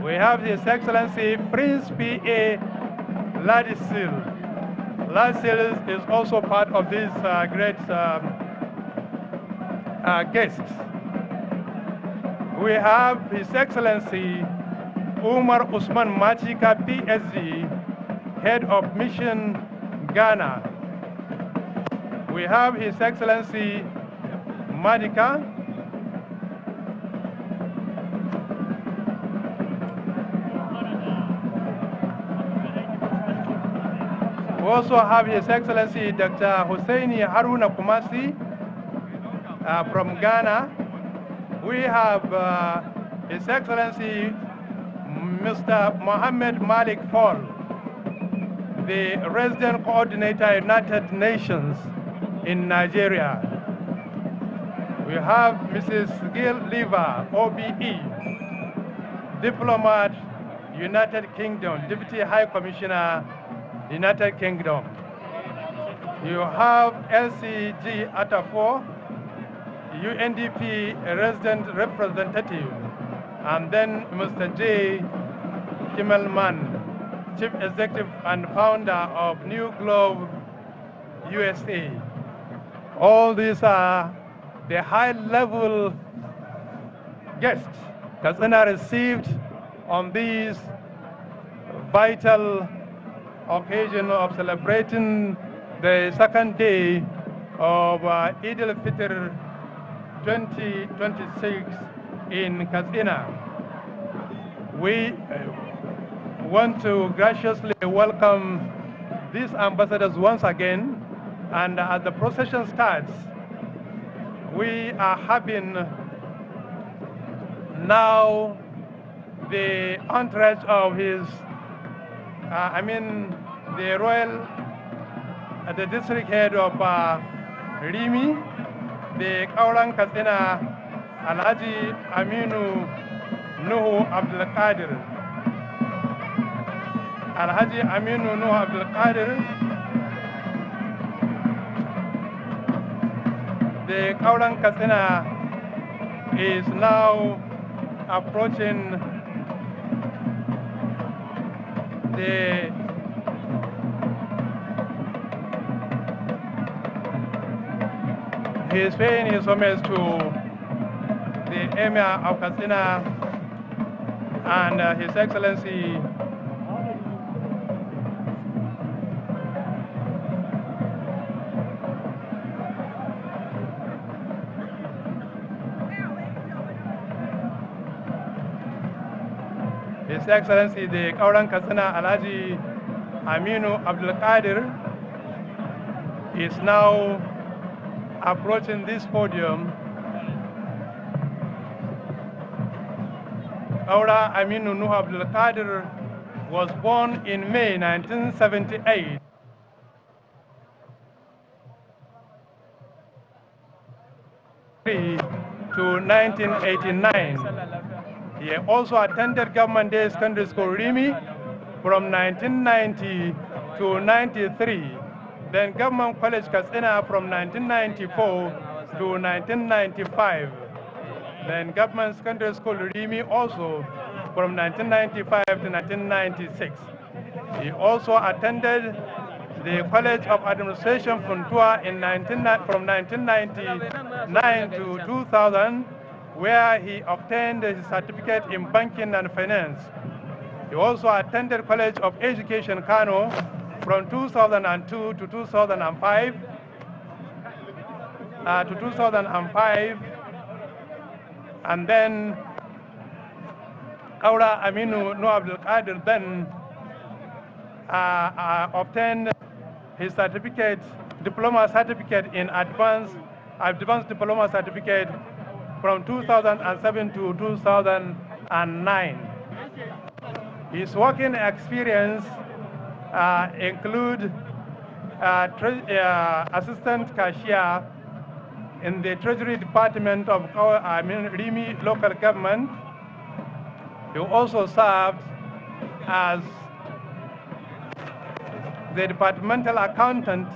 We have His Excellency Prince P.A. Ladisil. Ladisil is also part of these great guests. We have His Excellency Umar Usman Machika, PhD, head of Mission Ghana. We have His Excellency Madika. We also have His Excellency Dr. Husseini Haruna Kumasi from Ghana. We have His Excellency Mr. Mohammed Malik Fall, the Resident Coordinator, United Nations in Nigeria. We have Mrs. Gil Lever, OBE, Diplomat, United Kingdom, Deputy High Commissioner, United Kingdom. You have LCG Atafo, UNDP Resident Representative, and then Mr. J. Kimmelman, Chief Executive and Founder of New Globe USA. All these are the high-level guests Katsina received on this vital occasion of celebrating the second day of Eid al-Fitr 2026 in Katsina. We want to graciously welcome these ambassadors once again, and as the procession starts, we are having now the entourage of his, the royal, the district head of Rimi, the Kauran Katsina, Alhaji Aminu Nuhu Abdul Qadir. Alhaji Aminu Nuhu Abdul Qadir, the Kauran Katsina is now approaching the he is paying his homage to the Emir of Katsina and His Excellency the Kauran Katsina Alhaji Aminu Abdul Qadir is now approaching this podium. Kaura Aminu Nuhu Abdul Qadir was born in May 1978. To 1989. He also attended Government Day Secondary School Rimi from 1990 to 93. Then Government College Katsina from 1994 to 1995. Then Government Secondary School Rimi also from 1995 to 1996. He also attended the College of Administration Funtua from 1999 to 2000, where he obtained his certificate in banking and finance. He also attended College of Education Kano from 2002 to 2005. And then Kaura Aminu Nuhu Abdul Qadir then obtained his certificate, diploma certificate in advanced diploma certificate from 2007 to 2009. His working experience include assistant cashier in the Treasury Department of Rimi local government. He also served as the departmental accountant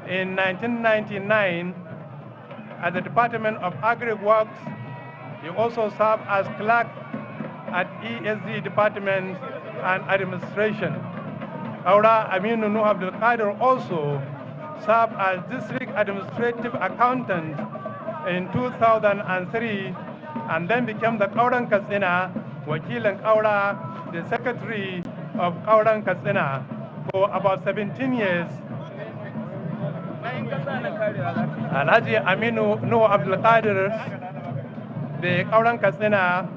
in 1999 at the Department of Agri-Works. He also served as clerk at ESD Department and Administration. Aura Aminu Nuh Abdul Qadir also served as District Administrative Accountant in 2003 and then became the Kauran Katsina, Wakilan Kaura, the Secretary of Kauran Katsina for about 17 years. Alhaji Aminu Nuh Abdul Qadir, the Kauran Katsina,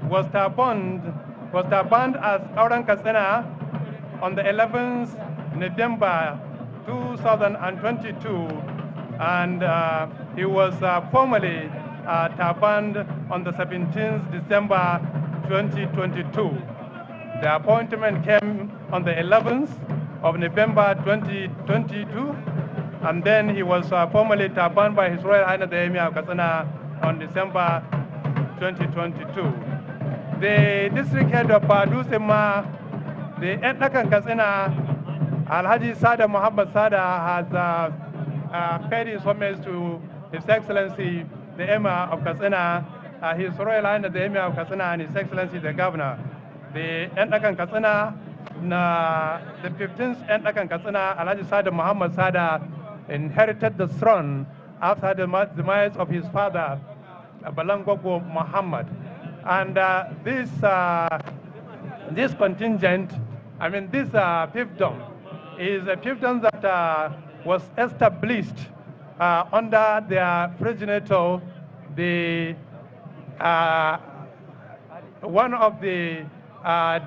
was banned as Kauran Katsina on the 11th November 2022, and he was formally banned on the 17th December 2022. The appointment came on the 11th of November 2022, and then he was formally banned by His Royal Highness the Emir of Katsina on December 2022. The district head of Dusima, the Etnakan Katsina, Alhaji Sada Muhammad Sada, has paid his homage to His Excellency the Emir of Katsina, His Royal Highness the Emir of Katsina, and His Excellency the Governor. The Etnakan Katsina, the 15th Etnakan Katsina, Alhaji Sada Muhammad Sada, inherited the throne after the demise of his father, Balangogo Muhammad. And this contingent, this fiefdom, is a fiefdom that was established under their progenitor, the one of the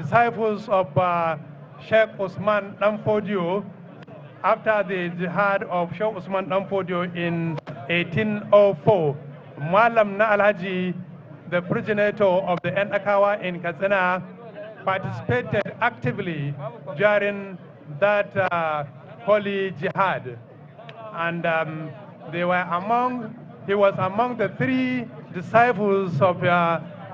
disciples of Sheikh Usman Danfodio, after the jihad of Sheikh Usman Danfodio in 1804. Malam na Alhaji, the progenitor of the Entakawa in Katsina, participated actively during that holy jihad. And he was among the 3 disciples of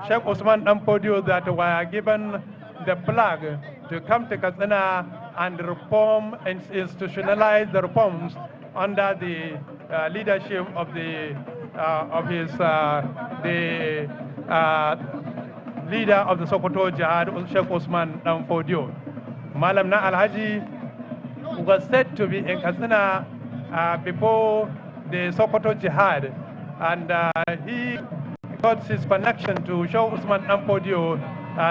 Sheikh Usman Danfodio that were given the flag to come to Katsina and reform and institutionalize the reforms under the leadership of the leader of the Sokoto Jihad, Sheikh Usman Danfodio. Malam na Alhaji was said to be in Katsina before the Sokoto Jihad, and he got his connection to Sheikh Usman Danfodio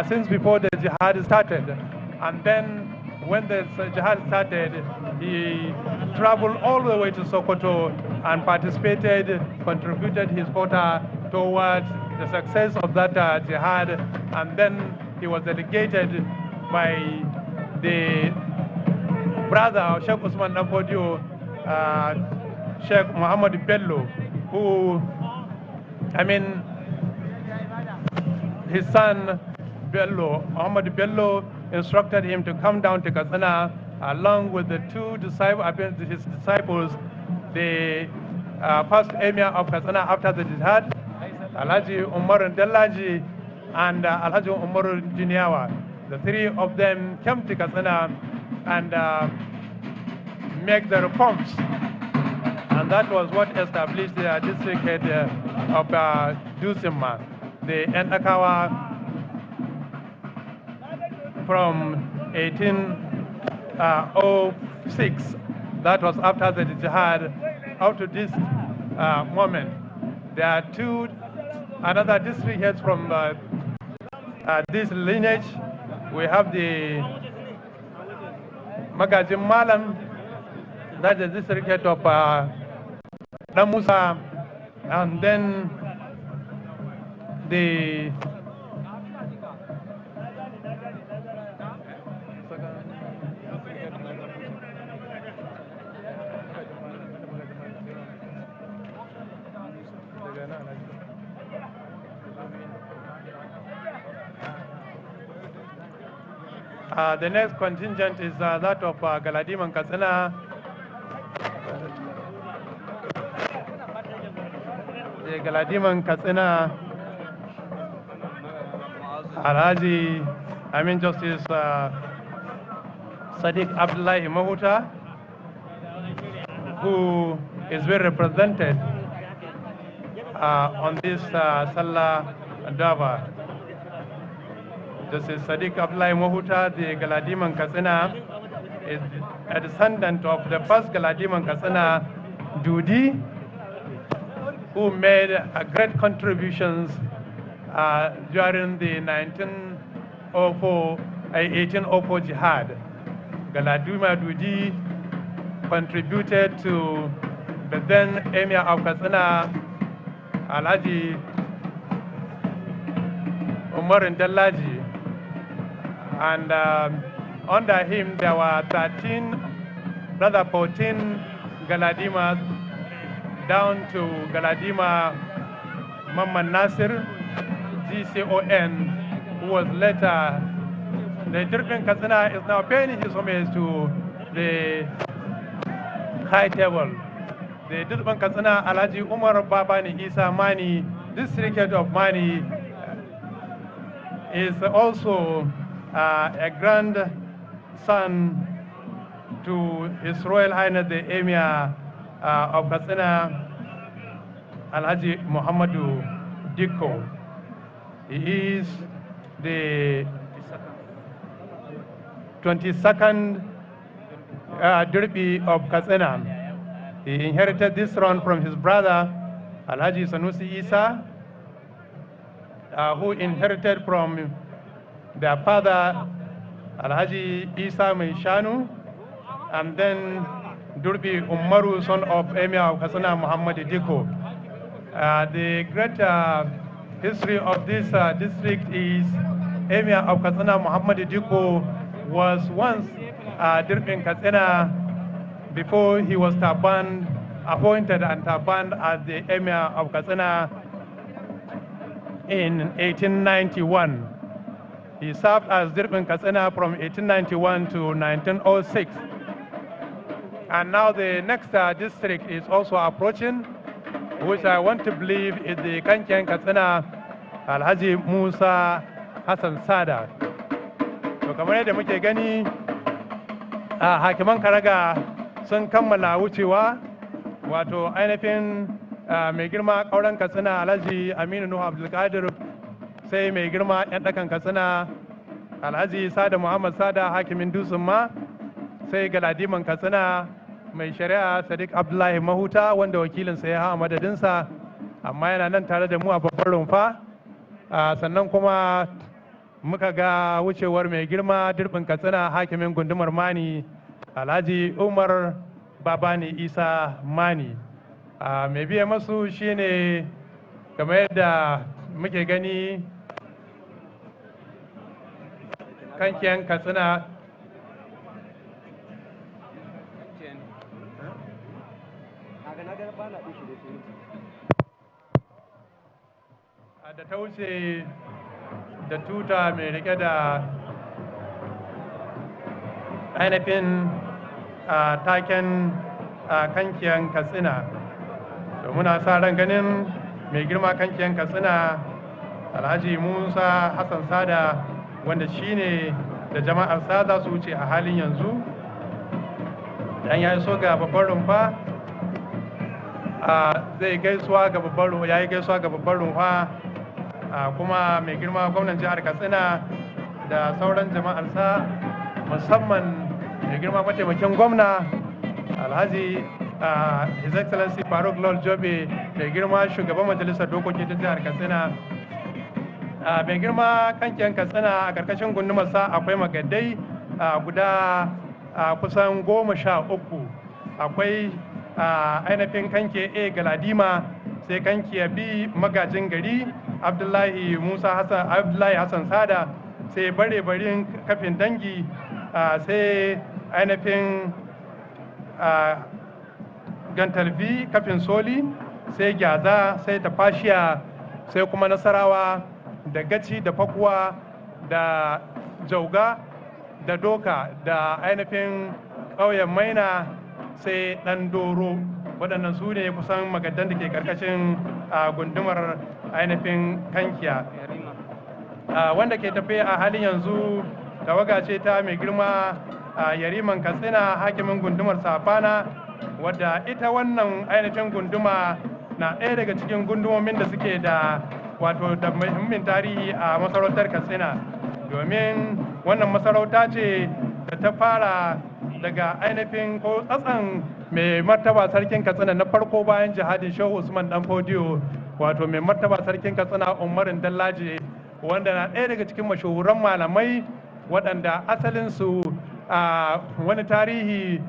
since before the jihad started. And then when the jihad started, he traveled all the way to Sokoto and participated, contributed his quota towards the success of that jihad. And then he was delegated by the brother of Sheikh Usman Danfodio, Sheikh Muhammad Bello, who, his son Bello, Muhammad Bello, instructed him to come down to Katsina along with the 2 disciples, his disciples, the first emir of Katsina after the jihad, Alhaji Umar Dallaji and Alhaji Umar Jiniawa. The 3 of them came to Katsina and make the reforms. And that was what established the district head of Dusima, the Entakawa, from 1806. That was after the jihad. Up to this moment, there are 2 another district heads from this lineage. We have the Magajim Malam, that's the district head of Namusa, and then the The next contingent is that of Galadiman Katsina. The Galadiman Katsina Alhaji, Justice Sadiq Abdullahi Mahuta, who is well represented on this Salah Durbar. Justice Sadiq Abdullahi Mahuta, the Galadiman Katsina, is a descendant of the first Galadiman Katsina, Dudi, who made great contributions during the 1804 jihad. Galadima Dudi contributed to the then Emir of Katsina, Alhaji Umar Ndallaji, and under him there were 14 Galadimas down to Galadima Mamman Nasir, GCON, who was later, the Durban Katsina is now paying his homage to the high table. The Durban Katsina Alhaji Umar Babani Isa Mani, district head of Mani, is also a grandson to His Royal Highness the Emir of Katsina, Alhaji Muhammadu Dikko. He is the 22nd Durbi of Katsina. He inherited this throne from his brother, Alhaji Sanusi Isa, who inherited from their father, Alhaji Isa Maishanu, and then Durbi Umaru, son of Emir of Katsina, Muhammad Dikko. The great history of this district is Emir of Katsina, Muhammad Dikko, was once Durban Katsina before he was appointed and turbaned as the Emir of Katsina in 1891. He served as Durban Katsina from 1891 to 1906. And now the next district is also approaching, which I want to believe is the Kankian Katsina Alhaji Musa Hassan Sada. So kamar yadda muke gani, hakiman Karaga sun kammala wucewa, wato ainihin mai girma ƙauren Katsina Alhaji Aminu Nuhu Abdulkadir, sai mai girma ‘yan ɗakan Katsina Alhaji Sada Muhammad Sada hakimin Dutsen ma, sai Galadiman Katsina mai shari'a Sadiq Abdullahi Mahuta, wanda wakilinsa ya hawa madadinsa, amma yana nan tare da mu a babbar rumfa. Sannan kuma muka ga wucewar mai girma Durban Katsina hakimin gundumar Mani, Alhaji Umar Babani Isa Mani. Mai biya masu shine kamar yadda muke gani Kankiyan Katsina da ta wuce da tuta mai rike da ainihin taken Kankiyan Katsina. Da muna sa ran ganin mai girma Kankiyan Katsina Alhaji Musa Hassan Sada, wanda shine da jama'ar sa za su wuce a halin yanzu. Dan ya iso ga babbar rumfa, zai gaisuwa ga babbar rumfa, yayi gaisuwa ga babbar rumfa, kuma mai girma gwamnan jihar Katsina da sauran jama'ar sa, musamman mai girma mataimakin gwamna Alhaji His Excellency Faruk Lol Jobe, mai girma shugaban majalisar dokoki ta jihar Katsina. Mai girma Kankiyan Katsina a karkashin gundumarsa akwai magadai guda kusan 13. Akwai ainihin kanke A Galadima, sai kankiya B magajin gari Abdullahi Hassan Sada, sai bare-barin kafin dangi, sai ainihin Gantalbi kafin Soli, sai Gyaza, sai Tafashiya, sai kuma Nasarawa da Gaci da Fakuwa da Jauga da doka da ainihin ƙauyen maina sai ɗan doro. Waɗannan su ne kusan magadan da ke ƙarƙashin gundumar ainihin kankiya. Wanda ke tafe a halin yanzu tawaga ce ta mai girma yariman katsina hakimin gundumar safana, wadda ita wannan ainihin gunduma na ɗaya daga cikin gundumomin da suke da wato da muhimmin tarihi a masarautar katsina, domin wannan masarauta ce da ta fara daga ainihin ko tsatsan mai martaba sarkin katsina na farko bayan jihadin shehu usman dan fodiyo, wato mai martaba sarkin katsina umarin dallaje, wanda na ɗaya daga cikin mashahuran malamai waɗanda asalinsu wani tarihi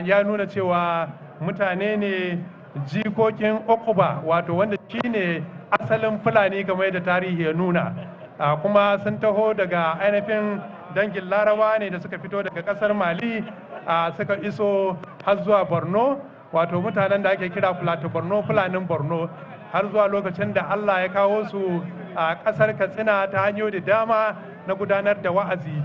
ya nuna cewa mutane ne jikokin Okuba, wato wanda shine asalin Fulani game da tarihi ya nuna, kuma sun taho daga ainihin dangin Larabawa ne da suka fito daga ƙasar Mali suka iso har zuwa Borno, wato mutanen da ake kira Plateau Borno, Fulanin Borno, har zuwa lokacin da Allah ya kawo su a ƙasar Katsina ta hanyoyi da dama na gudanar da wa'azi.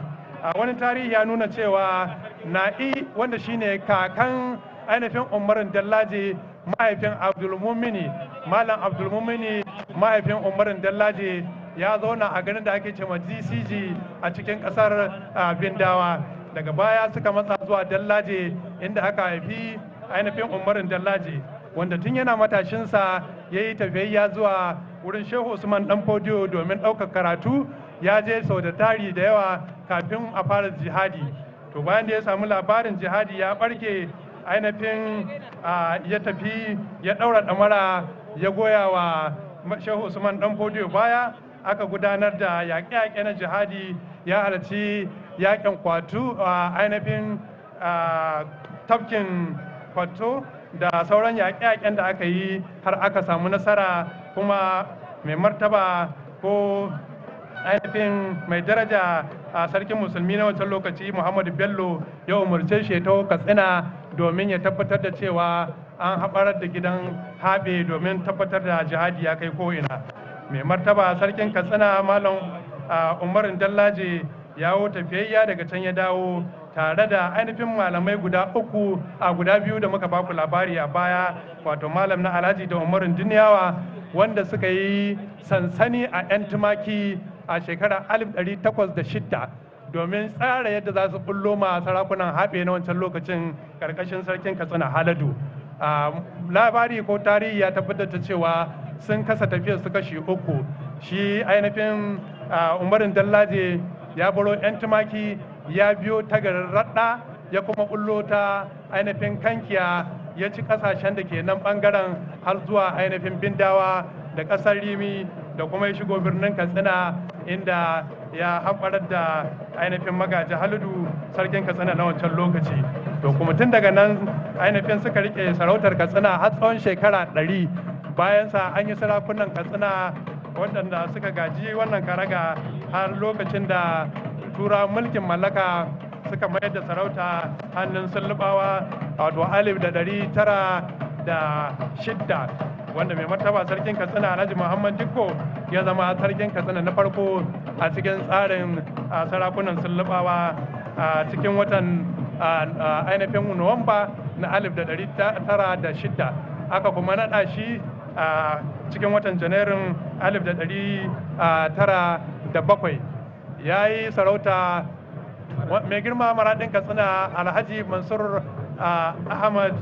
Wani tarihi ya nuna cewa Na'i, wanda shine kakan ainihin Umarin Dallaje, mahaifin Abdulmumini, Malam Abdulmumini mahaifin Umarin Dallaje, ya zauna a garin da ake cewa GCG a cikin ƙasar Bindawa. Daga baya suka matsa zuwa Dallaje, inda aka haifi ainihin Umarin Dallaje, wanda tun yana matashinsa ya yi tafiyayya zuwa wurin Shehu Usman Dan Fodiyo domin ɗaukar karatu. Ya je sau da tari da yawa kafin a fara jihadi. To bayan da ya samu labarin jihadi ya barke, ainihin ya tafi ya ɗaura ɗamara ya goya wa Shehu Usman Dan Fodiyo baya, aka gudanar da yaƙe-yaƙe na jihadi. Ya halarci yaƙin Kwatu a ainihin tafkin Kwato da sauran yaƙe-yaƙen da aka yi har aka samu nasara, kuma mai martaba ko ainihin mai daraja a sarkin musulmi na wancan lokaci Muhammadu Bello ya umarce shi ta Katsina domin ya tabbatar da cewa an haɓarar da gidan haɓe domin tabbatar da jihadi ya kai ko'ina. Mai martaba sarkin Katsina Malam Umarin Dallaje ya tafiyayya daga can ya dawo tare da ainihin malamai guda biyu da muka baku labari a baya, wato malam na Alhaji da Umarin Duniyawa, wanda suka yi sansani a 'yan tumaki a shekarar 1806 domin tsara yadda za su bullo ma sarakunan haɓe na wancan lokacin ƙarƙashin sarkin Katsina Haladu. Labari ko tarihi ya tabbatar da cewa sun kasa tafiyar su kashi uku. Shi ainihin Umarin Dallaje ya baro 'yan tumaki ya biyo ta garin Radda, ya kuma bullo ta ainihin Kankiya, ya ci kasashen da ke nan bangaren har zuwa ainihin Bindawa da ƙasar Rimi, da kuma ya shigo birnin Katsina, inda ya hamɓarar da ainihin magaji Haladu sarkin Katsina na wancan lokaci. To kuma tun daga nan ainihin suka rike sarautar Katsina har tsawon shekara 100. Bayan sa an yi sarakunan Katsina waɗanda suka gaji wannan karaga har lokacin da tura mulkin mallaka suka mayar da sarauta hannun Sullubawa a 1906, wanda mai martaba sarkin Katsina Alhaji Muhammad Dikko ya zama sarkin Katsina na farko a cikin tsarin sarakunan Sullubawa a cikin watan ainihin Nuwamba na 1906. Aka kuma naɗa shi a cikin watan Janairun 1907. Ya yi sarauta. Mai girma maradin Katsina Alhaji Mansur Ahmad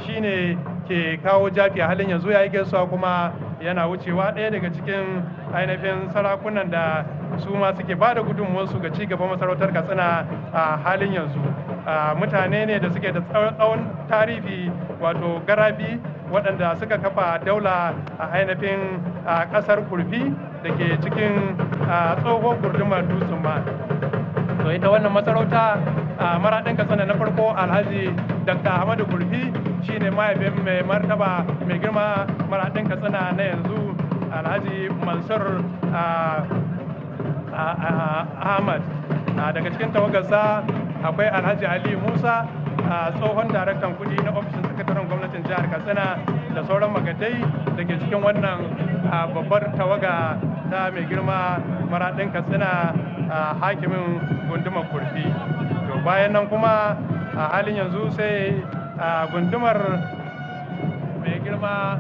shine ke kawo jafi a halin yanzu, ya yi gaisuwa kuma yana wucewa, ɗaya daga cikin ainihin sarakunan da su ma suke ba da gudunmuwarsu ga cigaban masarautar Katsina a halin yanzu. Mutane ne da suke da tsawon tarihi, wato garabi, waɗanda suka kafa daula a ainihin ƙasar Kurfi da ke cikin tsohon gundumar Dutsen ma. To ita wannan masarauta maradin Katsina na farko Alhaji Dr. Ahmadu Kurfi shine mahaifin mai martaba mai girma maradin Katsina na yanzu Alhaji Mansur Ahmad. Daga cikin tawagarsa akwai Alhaji Ali Musa, tsohon daraktan kudi na ofishin sakataren gwamnatin jihar Katsina, da sauran magadai da ke cikin wannan babbar tawaga ta mai girma maradin Katsina hakimin gundumar Kurfi. bayan nan kuma a halin yanzu sai gundumar mai girma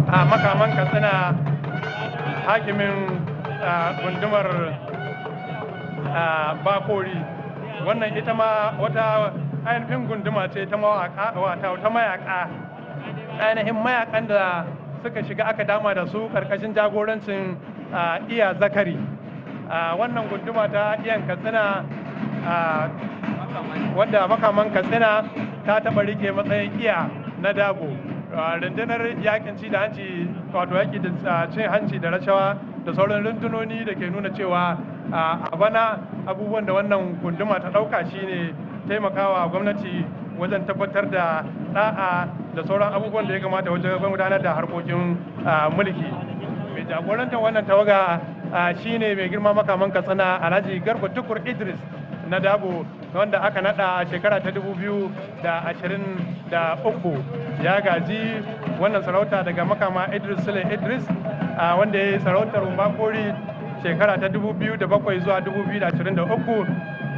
a makaman Katsina hakimin gundumar Bakori. Wannan ita ma wata ainihin gunduma ce ta mayaka, ainihin mayakan da suka shiga aka dama da su karkashin jagorancin iya zakari. Wannan gunduma ta iyan Katsina wadda makaman Katsina ta taɓa rike matsayin iya na dabo. Rundunar yakin ci da hanci, wato yaki da cin hanci da rashawa da sauran rundunoni da ke nuna cewa a bana abubuwan da wannan gunduma ta ɗauka shine taimakawa gwamnati wajen tabbatar da da'a da sauran abubuwan da ya kamata wajen gudanar da harkokin mulki. Mai jagorantar wannan tawaga shine mai girma makaman Katsina Alhaji Garba Tukur Idris na Dabo, wanda aka nada a shekara ta 2023. Ya gaji wannan sarauta daga makama Idris Sule Idris, wanda ya yi sarautar Bakori shekara ta 2007 zuwa 2023,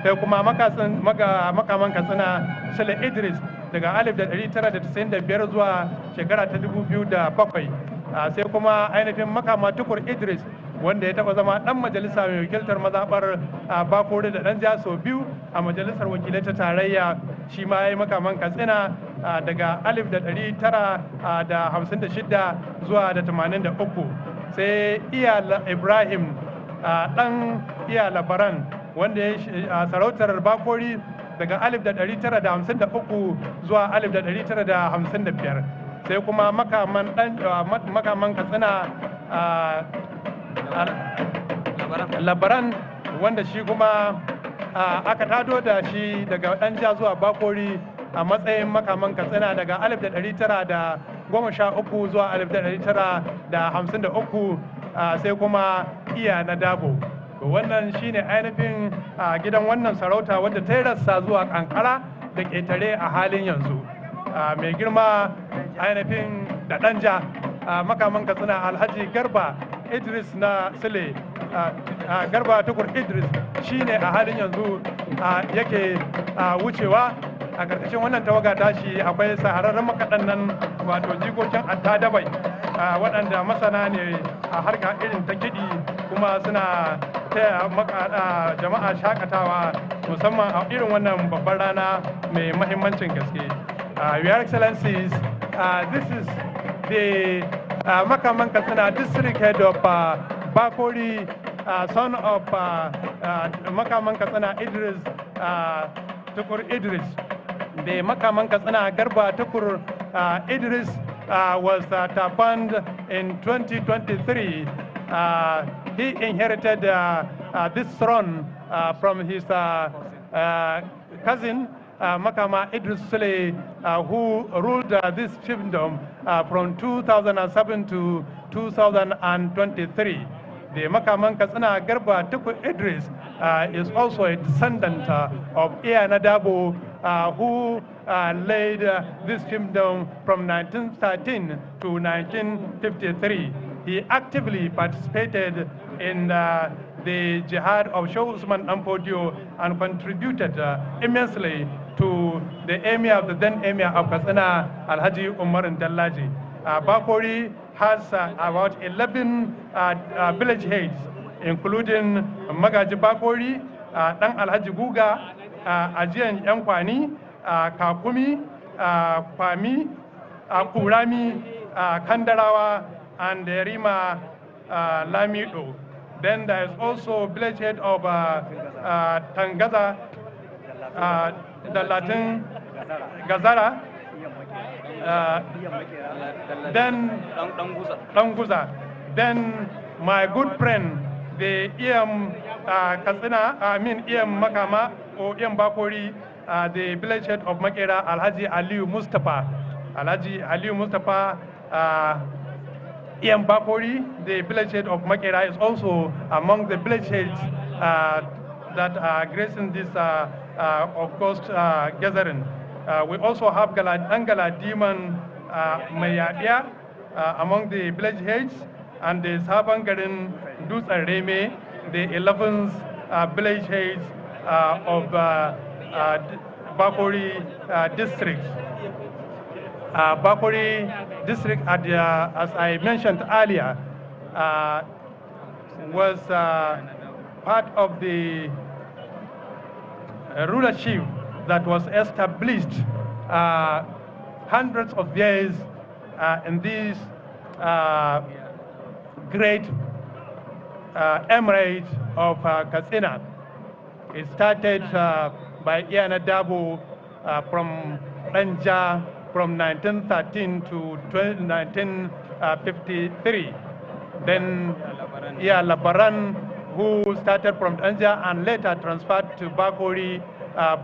sai kuma makaman Katsina Sule Idris daga 1995 zuwa shekara ta 2007, sai kuma ainihin makama Tukur Idris wanda ya taba zama dan majalisa mai wakiltar mazabar Bakori da dan sau biyu a majalisar wakilai ta tarayya. Shi ma yayi makaman Katsina daga 1956 zuwa da 83. Sai iya Ibrahim dan iya Labaran wanda ya sarautar Bakori daga 1953 zuwa 1955. Sai kuma makaman Katsina Labaran wanda shi kuma aka tado da shi daga Danja zuwa Bakori a matsayin makaman Katsina daga 1913 zuwa 1953, sai kuma iya na Dabo. Wannan shine ainihin gidan wannan sarauta wadda ta yi rassa zuwa kankara da ƙetare a halin yanzu. Mai girma ainihin da Danja makaman Katsina Alhaji Garba Idris na Sule, Garba Tukur Idris shine a halin yanzu yake wucewa. A ƙarƙashin wannan tawaga tashi akwai sahararren makaɗan nan, wato jikokin attadabai, waɗanda masana ne a harka irin ta kiɗi, kuma suna taya jama'a shakatawa musamman a irin wannan babbar rana mai mahimmancin gaske. Your Excellencies, this is the makaman Katsina district head of Bakori, son of makaman Katsina Idris Tukur Idris. The makaman Katsina Garba Tukur Idris was tabbed in 2023. He inherited this throne from his cousin Makama Idris Sule, who ruled this kingdom from 2007 to 2023. The makaman Katsina Garba Tukur Idris is also a descendant of Iya Nadabo, who laid this kingdom from 1913 to 1953. He actively participated in the jihad of Shehu Usman Ampodio and contributed immensely to the emir of the then emir of Katsina, Alhaji Umar Dallaji. Bakori has about 11 village heads, including Magaji Bakori, Dan Alhaji Guga, Ajiyan Yankwani, Kakumi, Kwami, Kurami, Kandarawa, and Rima Lamido. Then there is also village head of Tangaza, the Latin Gazara, then Danguza. Then my good friend, the Katsina, Makama, or Bakori, the village head of Makera, Alhaji Aliu Mustafa. Alhaji Aliu Mustafa, Bakori, the village head of Makera, is also among the village heads that are gracing this August gathering. We also have Angala Diman Mayadia among the village heads, and the Sabangarin Dutsa Reme, the 11th village heads of Bakori district. Bakori district, as I mentioned earlier, was part of the rulership that was established hundreds of years in this great emirate of Katsina. It started by Iyana Dabo from Danja from 1913 to 1953. Then Labaran, who started from Danja and later transferred to Bakori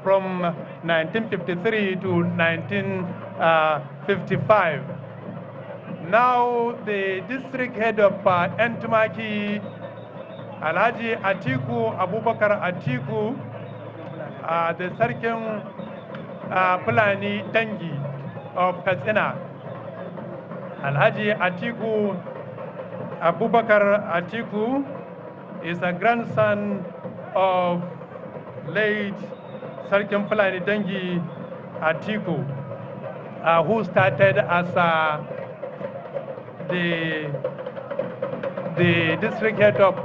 from 1953 to 1955. Now the district head of Entumaki, Alhaji Atiku Abubakar Atiku, the Sarkin Fulani Dangi of Katsina. Alhaji Atiku Abubakar Atiku is a grandson of late Sarkin Fulani Dangi Atiku, who started as the district head of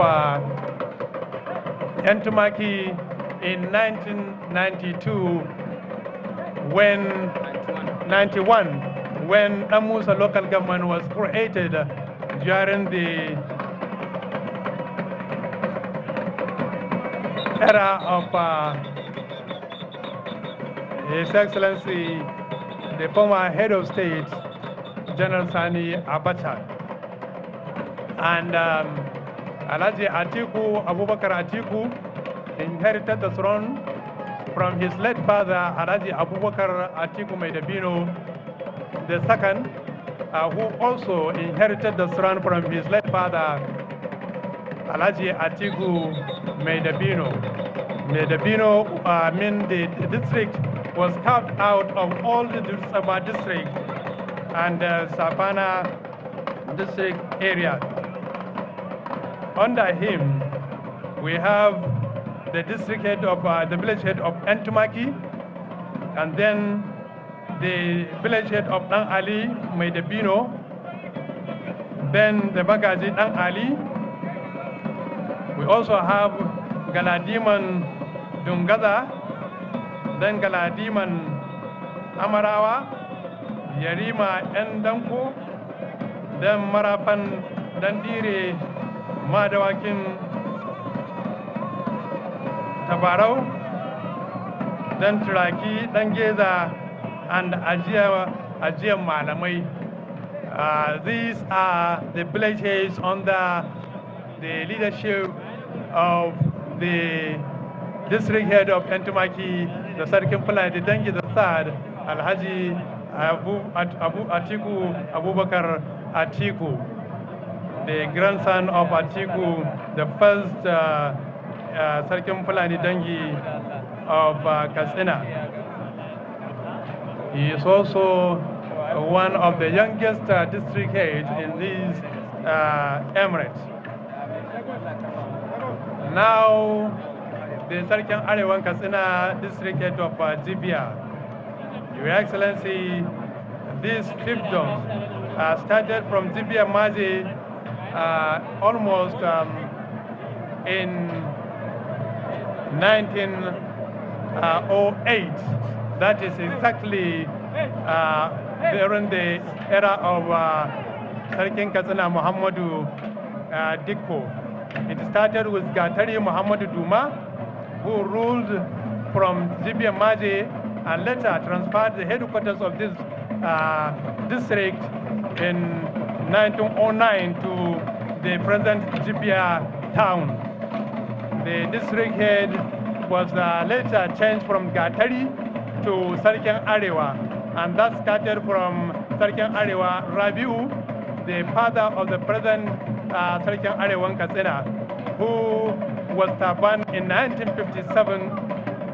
Entumaki in 1992 when Namusa local government was created during the era of His Excellency, the former head of state, General Sani Abacha. And Alhaji Atiku Abubakar Atiku inherited the throne from his late father, Alhaji Abubakar Atiku Maidabino II, who also inherited the throne from his late father, Alhaji Atiku Maidabino. Maidabino, the district was carved out of all the Durbar district and Savannah district area. Under him, we have the district head of the village head of Entumaki, and then the village head of Dang Ali Maidabino, then the Bagaji Dang Ali. We also have Galadiman Dungaza, then Galadiman Amarawa, Yarima Endanko, then Marafan Dandiri Madawakin Tabarau, then Turaki Dangeza, and Ajia Malamai. These are the villages under the leadership of the district head of Entumaki, the Sarkin Fulani Dangi III, Alhaji Atiku Abubakar Atiku, the grandson of Atiku, the first Sarkin Fulani Dangi of Katsina. He is also one of the youngest district heads in these emirates. Now, the Sarkin Arewan Katsina district head of Jibia. Your Excellency, this fiefdom started from Jibia Maji almost in 1908. That is exactly during the era of Sarkin Katsina Muhammadu Dikko. It started with Gatari Muhammadu Duma, who ruled from Jibia Maji and later transferred the headquarters of this district in 1909 to the present Jibia town. The district head was later changed from Gatari to Sarkin Arewa, and that started from Sarkin Arewa Rabiu, the father of the present Sarkin Arewan Katsina, who was banned in 1957,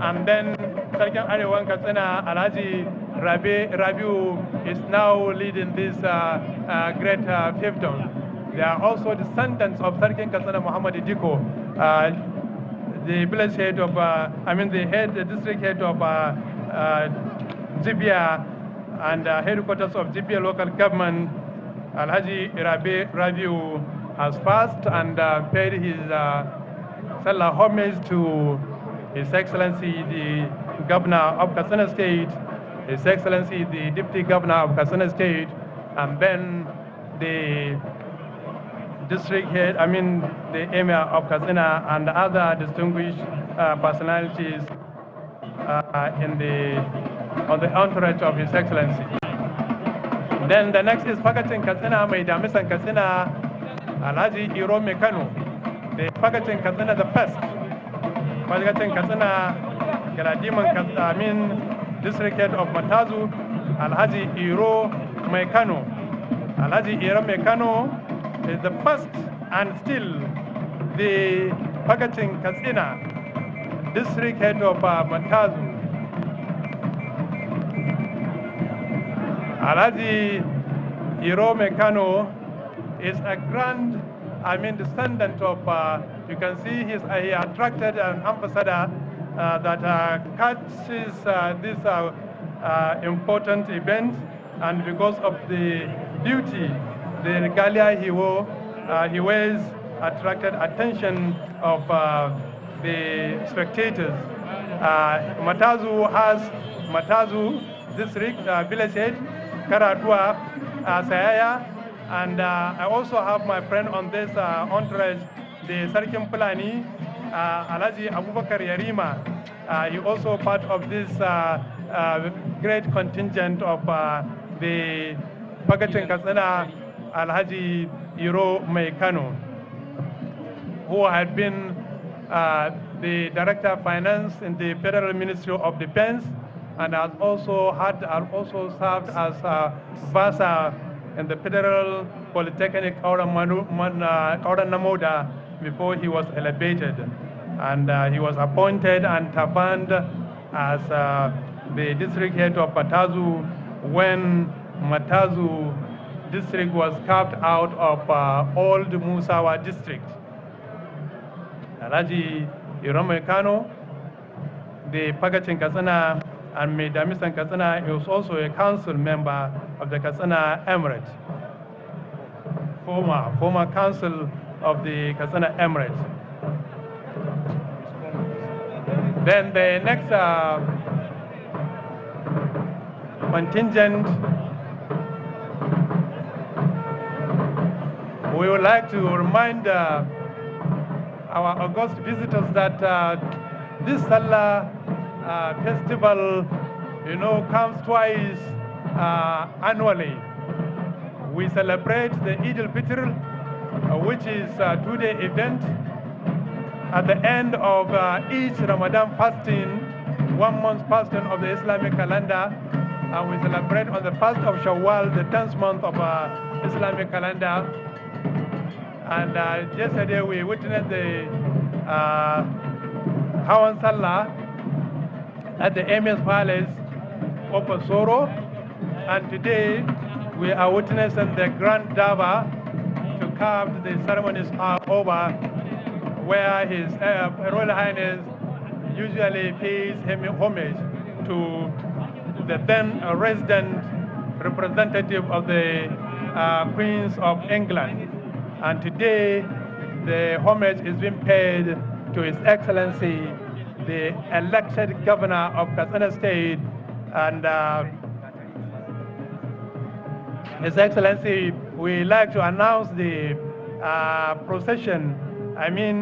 and then Sarkin Arewan Katsina, Alhaji Rabiu, is now leading this great fiefdom. They are also descendants of Sarkin Katsina Muhammad Diko, the village head of, the district head of Jibia and headquarters of Jibia local government. Alhaji Rabiu has passed and paid his Salah homage to His Excellency the Governor of Katsina State, His Excellency the Deputy Governor of Katsina State, and then the district head, the Emir of Katsina and other distinguished personalities on the entourage of His Excellency. Then the next is Pagatin Katsina, Mai Damisan Katsina, Alhaji Iro Mekano, the Pagatin Katsina the first. Pagatin Katsina, Galadiman Katsina, district head of Matazu, Alhaji Iro Mekano. Alhaji Iro Mekano is the first and still the Pagatin Katsina, district head of Matazu. Alhaji Iro Mekano is a grand, descendant of, you can see he attracted an ambassador that catches this important event, and because of the beauty, the regalia he wears attracted attention of the spectators. Matazu has Matazu district village head, Karadua, Sayaya, and I also have my friend on this entourage, the Sarkin Pulani, Alhaji Abubakar Yarima. He also part of this great contingent of the Pagatin Katsina, Alhaji Iro Mekano, who had been the Director of Finance in the Federal Ministry of Defense, and has also served as Vasa in the Federal Polytechnic Namoda before he was elevated. And he was appointed and tabbed as the district head of Matazu when Matazu district was carved out of old Musawa district. Alhaji Iromekano, the Pagatin Katsina and Medamisan Katsina, is also a council member of the Katsina Emirate, former council of the Katsina Emirate. Then the next contingent, we would like to remind our august visitors that this Salah festival, comes twice annually. We celebrate the El-Fitr, which is a two-day event. At the end of each Ramadan fasting, 1 month fasting of the Islamic calendar, and we celebrate on the 1st of Shawwal, the 10th month of Islamic calendar. And yesterday we witnessed the Hawan Salah at the Emir's Palace of Soro, and today we are witnessing the Grand Dava to carve the ceremonies are over, where His Royal Highness usually pays him homage to the then resident representative of the Queens of England. And today the homage is being paid to His Excellency, the elected governor of Katsina State, and His Excellency, we like to announce the procession,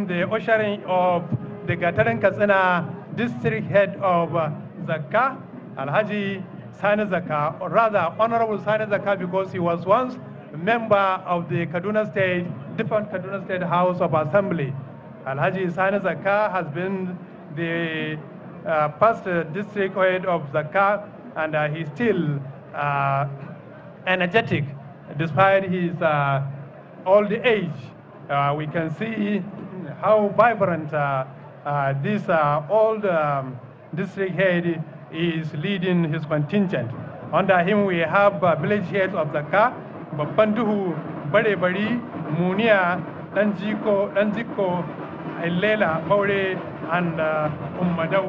the ushering of the Gatarin Katsina district head of Zakka, Alhaji Sani Zakka, or rather Honorable Sani Zakka, because he was once a member of the Kaduna State House of Assembly. Alhaji Sani Zakka has been the first district head of Zakka, and he's still energetic despite his old age. We can see how vibrant this old district head is leading his contingent. Under him we have village heads of Zakka, Babanduhu, Bare Bari, Munia, Danjiko, Ilela, Maure, and Ummadau.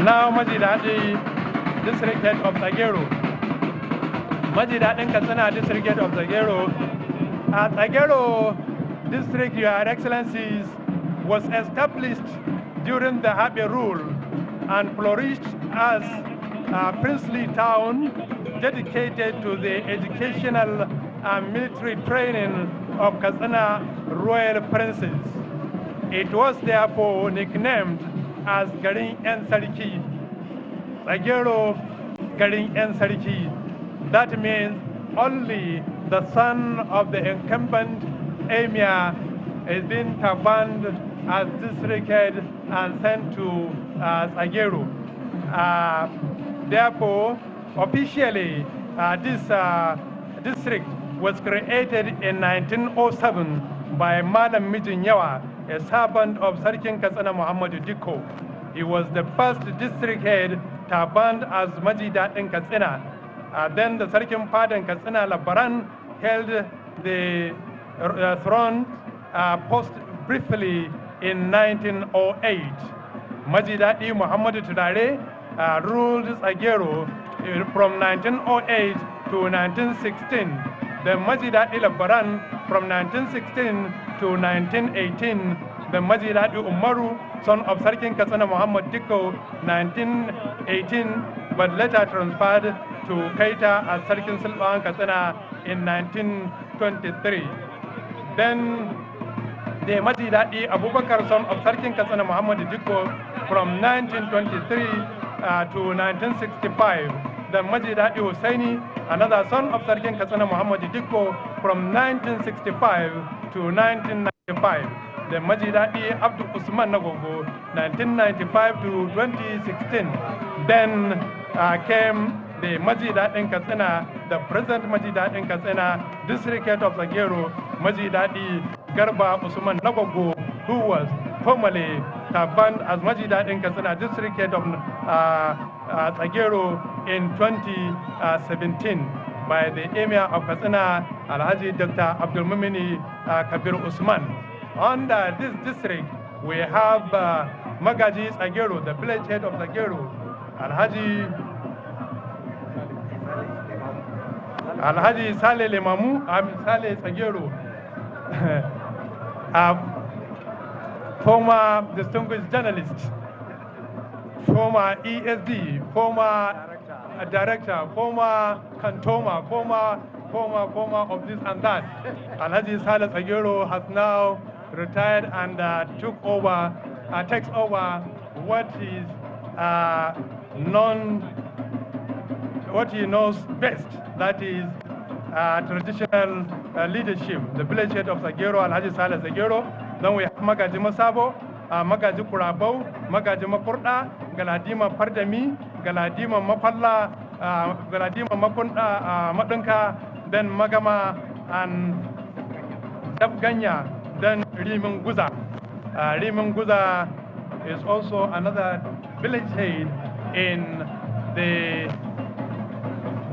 Now Majidadi, District Head of Tsagero. Majidadi Katsina, District Head of Tsagero. Tsagero District, Your Excellencies, was established during the Habe rule and flourished as a princely town dedicated to the educational and military training of Katsina royal princes. It was therefore nicknamed as Garin En Sarki. Tsagero Garin En Sarki. That means only the son of the incumbent emir is being tabbed as district head and sent to Tsagero. Therefore, officially, this district was created in 1907 by Madam Mijinyawa, a servant of Sarkin Katsina Muhammadu Dikko. He was the first district head tabbed as Majidadi Katsina. Then the Sarkin Padan Katsina Labaran held the throne post briefly in 1908. Majidadi Muhammadu Tudare ruled Tsagero from 1908 to 1916. Then Majidadi Labaran from 1916 to 1918. Then Majidadi Umaru, son of Sarkin Katsina Muhammad Dikko, 1918, but later transferred to Kaita as Sarkin Silvan Katsina in 1923. Then the Majidadi Abubakar, son of Sarkin Katsina Muhammad Dikko, from 1923 to 1965. The Majidadi Hussaini, another son of Sarkin Katsina Muhammad Dikko, from 1965 to 1995. The Majidadi Abdul Usman Nagogo, 1995 to 2016. Then came the Majidadi Katsina, the present Majidadi Katsina, district head of Tsagero, Majidadi Garba Usman Nagogo, who was formerly tabbed as Majidadi Katsina, district head of Tsagero in 2017 by the Emir of Katsina, Alhaji Dr. Abdul Mumini Kabir Usman. Under this district, we have Magaji Tsagero, the village head of Tsagero, Alhaji Saleh Lemamu, Saleh Tsagero, former distinguished journalist, former ESD, former director, former Kantoma, former of this and that. Alhaji Saleh Tsagero has now retired and takes over what he knows best, that is traditional leadership. The village head of Tsagero, Alhaji Saleh Tsagero. Then we have Magaji Masabo, Magaji Kurabau, Magaji Makurda, Galadima Pardami, Galadima Mapalla, Galadima Makunda Matunka, then Magama and Dabganya, then Rimunguza. Rimunguza is also another village head in the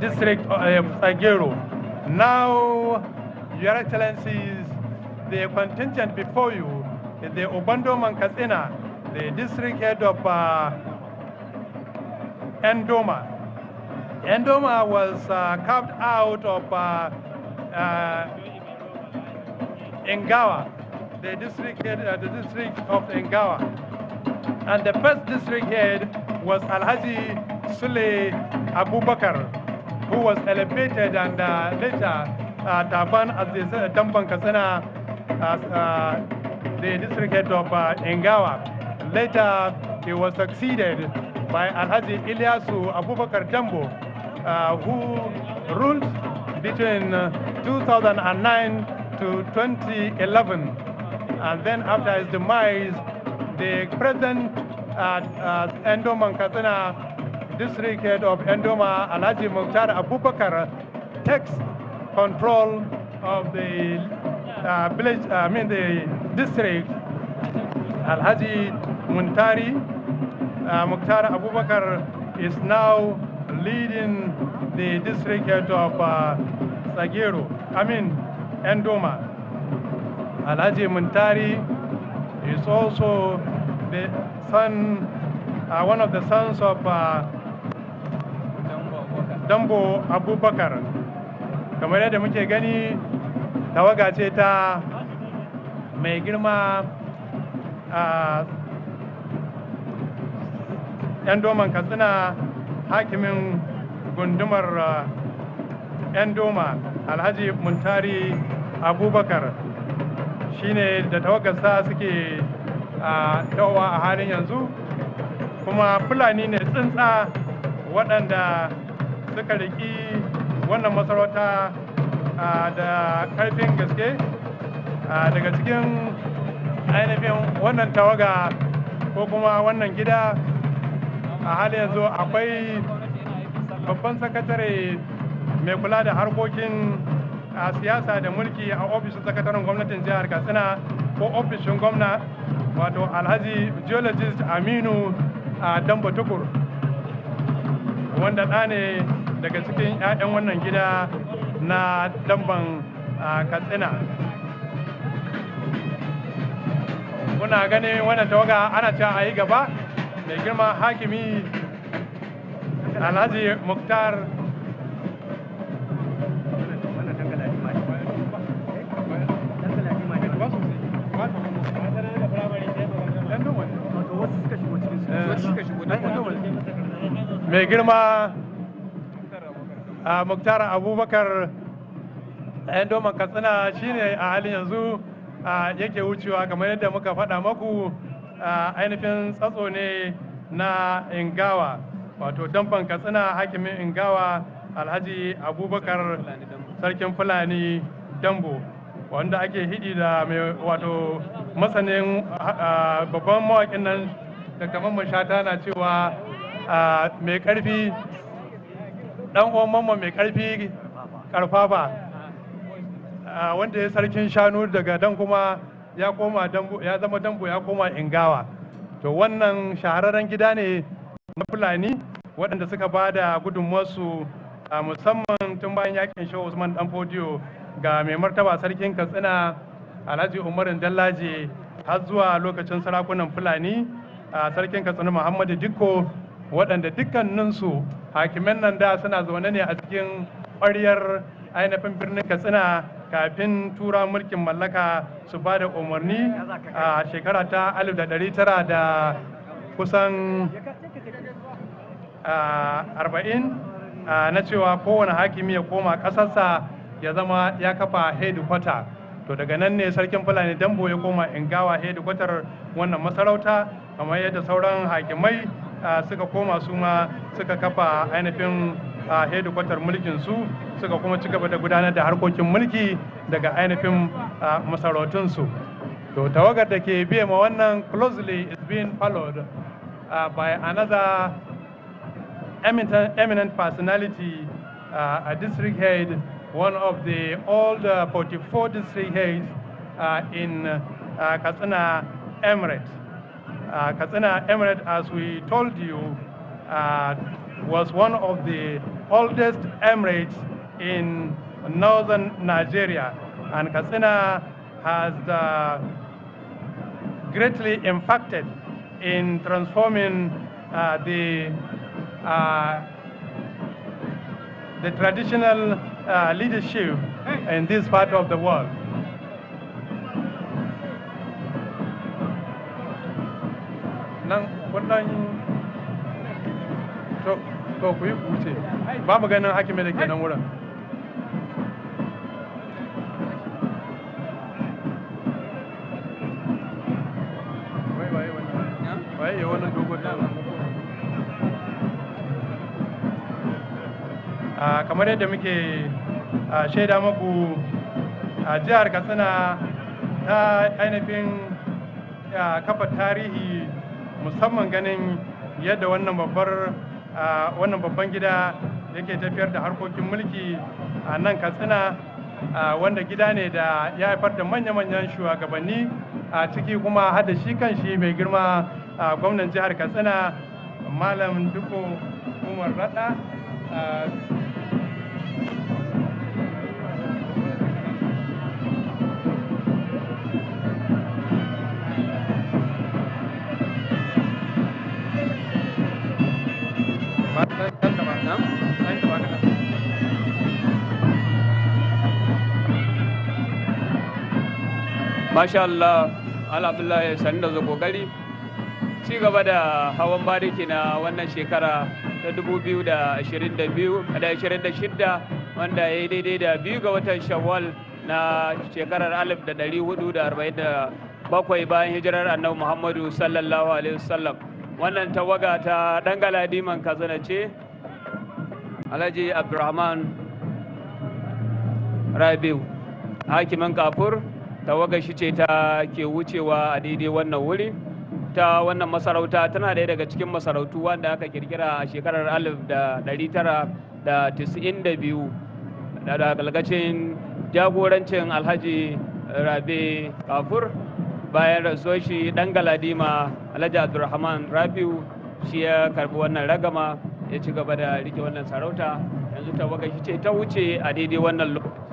district of Tsagero. Now, Your Excellencies, the contingent before you is the Obando Katsina, the district head of Endoma. Endoma was carved out of Engawa, the district head, the district of Engawa. And the first district head was Alhaji Sule Abubakar, who was elevated and later tabbed as the Dampan Katsina, as the district head of Engawa. Later, he was succeeded by Alhaji Ilyasu Abubakar Jambo, who ruled between 2009 to 2011. And then after his demise, the present Endoma Katsina district head of Endoma, Alhaji Mukhtar Abubakar, takes control of the village, the district. Alhaji Muntari Mukhtar Abubakar is now leading the district head of Endoma. Alhaji Muntari is also the son, one of the sons of Dambo Abubakar. Kamar yadda muke gani, tawaga ce ta mai girma Endoman Katsina, hakimin gundumar Endoma, Alhaji Muntari Abubakar, shine da tawagarsa suke tawa a halin yanzu, kuma Fulani ne tsintsa waɗanda suka riki wannan masarauta da ƙarfin gaske. Daga cikin ainihin wannan tawaga ko kuma wannan gida a halin yanzu akwai babban sakatare mai kula da harkokin siyasa da mulki a ofishin sakataren gwamnatin jihar Katsina ko ofishin gwamna, wato Alhaji Geologist Aminu Dambo Tukur, wanda ɗa ne daga cikin 'ya'yan wannan gida na Damban Katsina. Muna ganin wannan tawaga ana cewa a yi gaba mai girma hakimi Alhaji Mukhtar mai girma Mukhtar Abubakar Endoman Katsina shine a halin yanzu yake wucewa. Kamar yadda muka faɗa maku, ainihin tsatso ne na Ingawa, wato Damban Katsina, hakimin Ingawa Alhaji Abubakar sarkin Fulani Dambo, wanda ake hidi da mai wato masanin babban mawaƙin nan da kamar mashata na cewa mai ƙarfi ɗan uwan mamman mai ƙarfi ƙarfafa, wanda ya sarkin shanu daga dan kuma ya koma Dambo, ya zama Dambo ya koma Ingawa. To wannan shahararren gida ne na Fulani waɗanda suka ba da gudunmuwarsu musamman tun bayan yakin Shehu Usman Dan Fodiyo ga mai martaba sarkin Katsina Alhaji Umarin Dallaje har zuwa lokacin sarakunan Fulani sarkin Katsina Muhammadu Dikko, waɗanda dukkaninsu hakiman nan da suna zaune ne a cikin ƙwaryar ainihin birnin Katsina kafin tura mulkin mallaka su ba da umarni a shekara ta 1900 da kusan 40 na cewa kowane hakimi ya koma ƙasarsa ya zama ya kafa headquarter. To daga nan ne sarkin Fulani Dambo ya koma Ingawa headquarter wannan masarauta, kamar yadda sauran hakimai suka koma su ma suka kafa ainihin headquarter mulkin su, suka kuma ci gaba da gudanar da harkokin mulki daga ainihin masarautunsu. To tawagar da ke biye ma wannan closely is being followed by another eminent personality, a district head, one of the old 44 district heads in Katsina Emirate. Katsina Emirate, as we told you, was one of the oldest emirates in northern Nigeria, and Katsina has greatly impacted in transforming the traditional leadership in this part of the world. Nan wannan to ku yi kuce ba mu ganin hakimi da ke nan wurin. Waye wannan dogon kamar yadda muke shaida muku, jihar Katsina ta ainihin kafa tarihi, musamman ganin yadda wannan babban gida yake tafiyar da harkokin mulki a nan Katsina, wanda gida ne da ya haifar da manya-manyan shugabanni a ciki, kuma hada shi kan shi mai girma gwamnan jihar Katsina Malam Duko Umar Rada. Masha Allah, alhamdulillah ya sanda da kokari ci gaba da hawan bariki na wannan shekara ta 2026 wanda ya yi daidai da 2 ga watan Shawwal na shekarar 1447 bayan hijirar Annabi Muhammadu sallallahu alaihi wasallam. Wannan tawaga ta dangala diman Katsina ce Alhaji Abdurrahman Rabiu hakimin Kafur. Tawaga shi ce ta ke wucewa a daidai wannan wuri ta wannan masarauta tana ɗaya daga cikin masarautu wanda aka kirkira a shekarar 1992 da galgacin jagorancin Alhaji Rabe Kafur. Bayan rasuwar shi ɗan galadima Alhaji Abdulrahman Rabiu shi ya karbi wannan ragama ya ci gaba da rike wannan sarauta. Yanzu tawaga shi ce ta wuce a daidai wannan lokaci.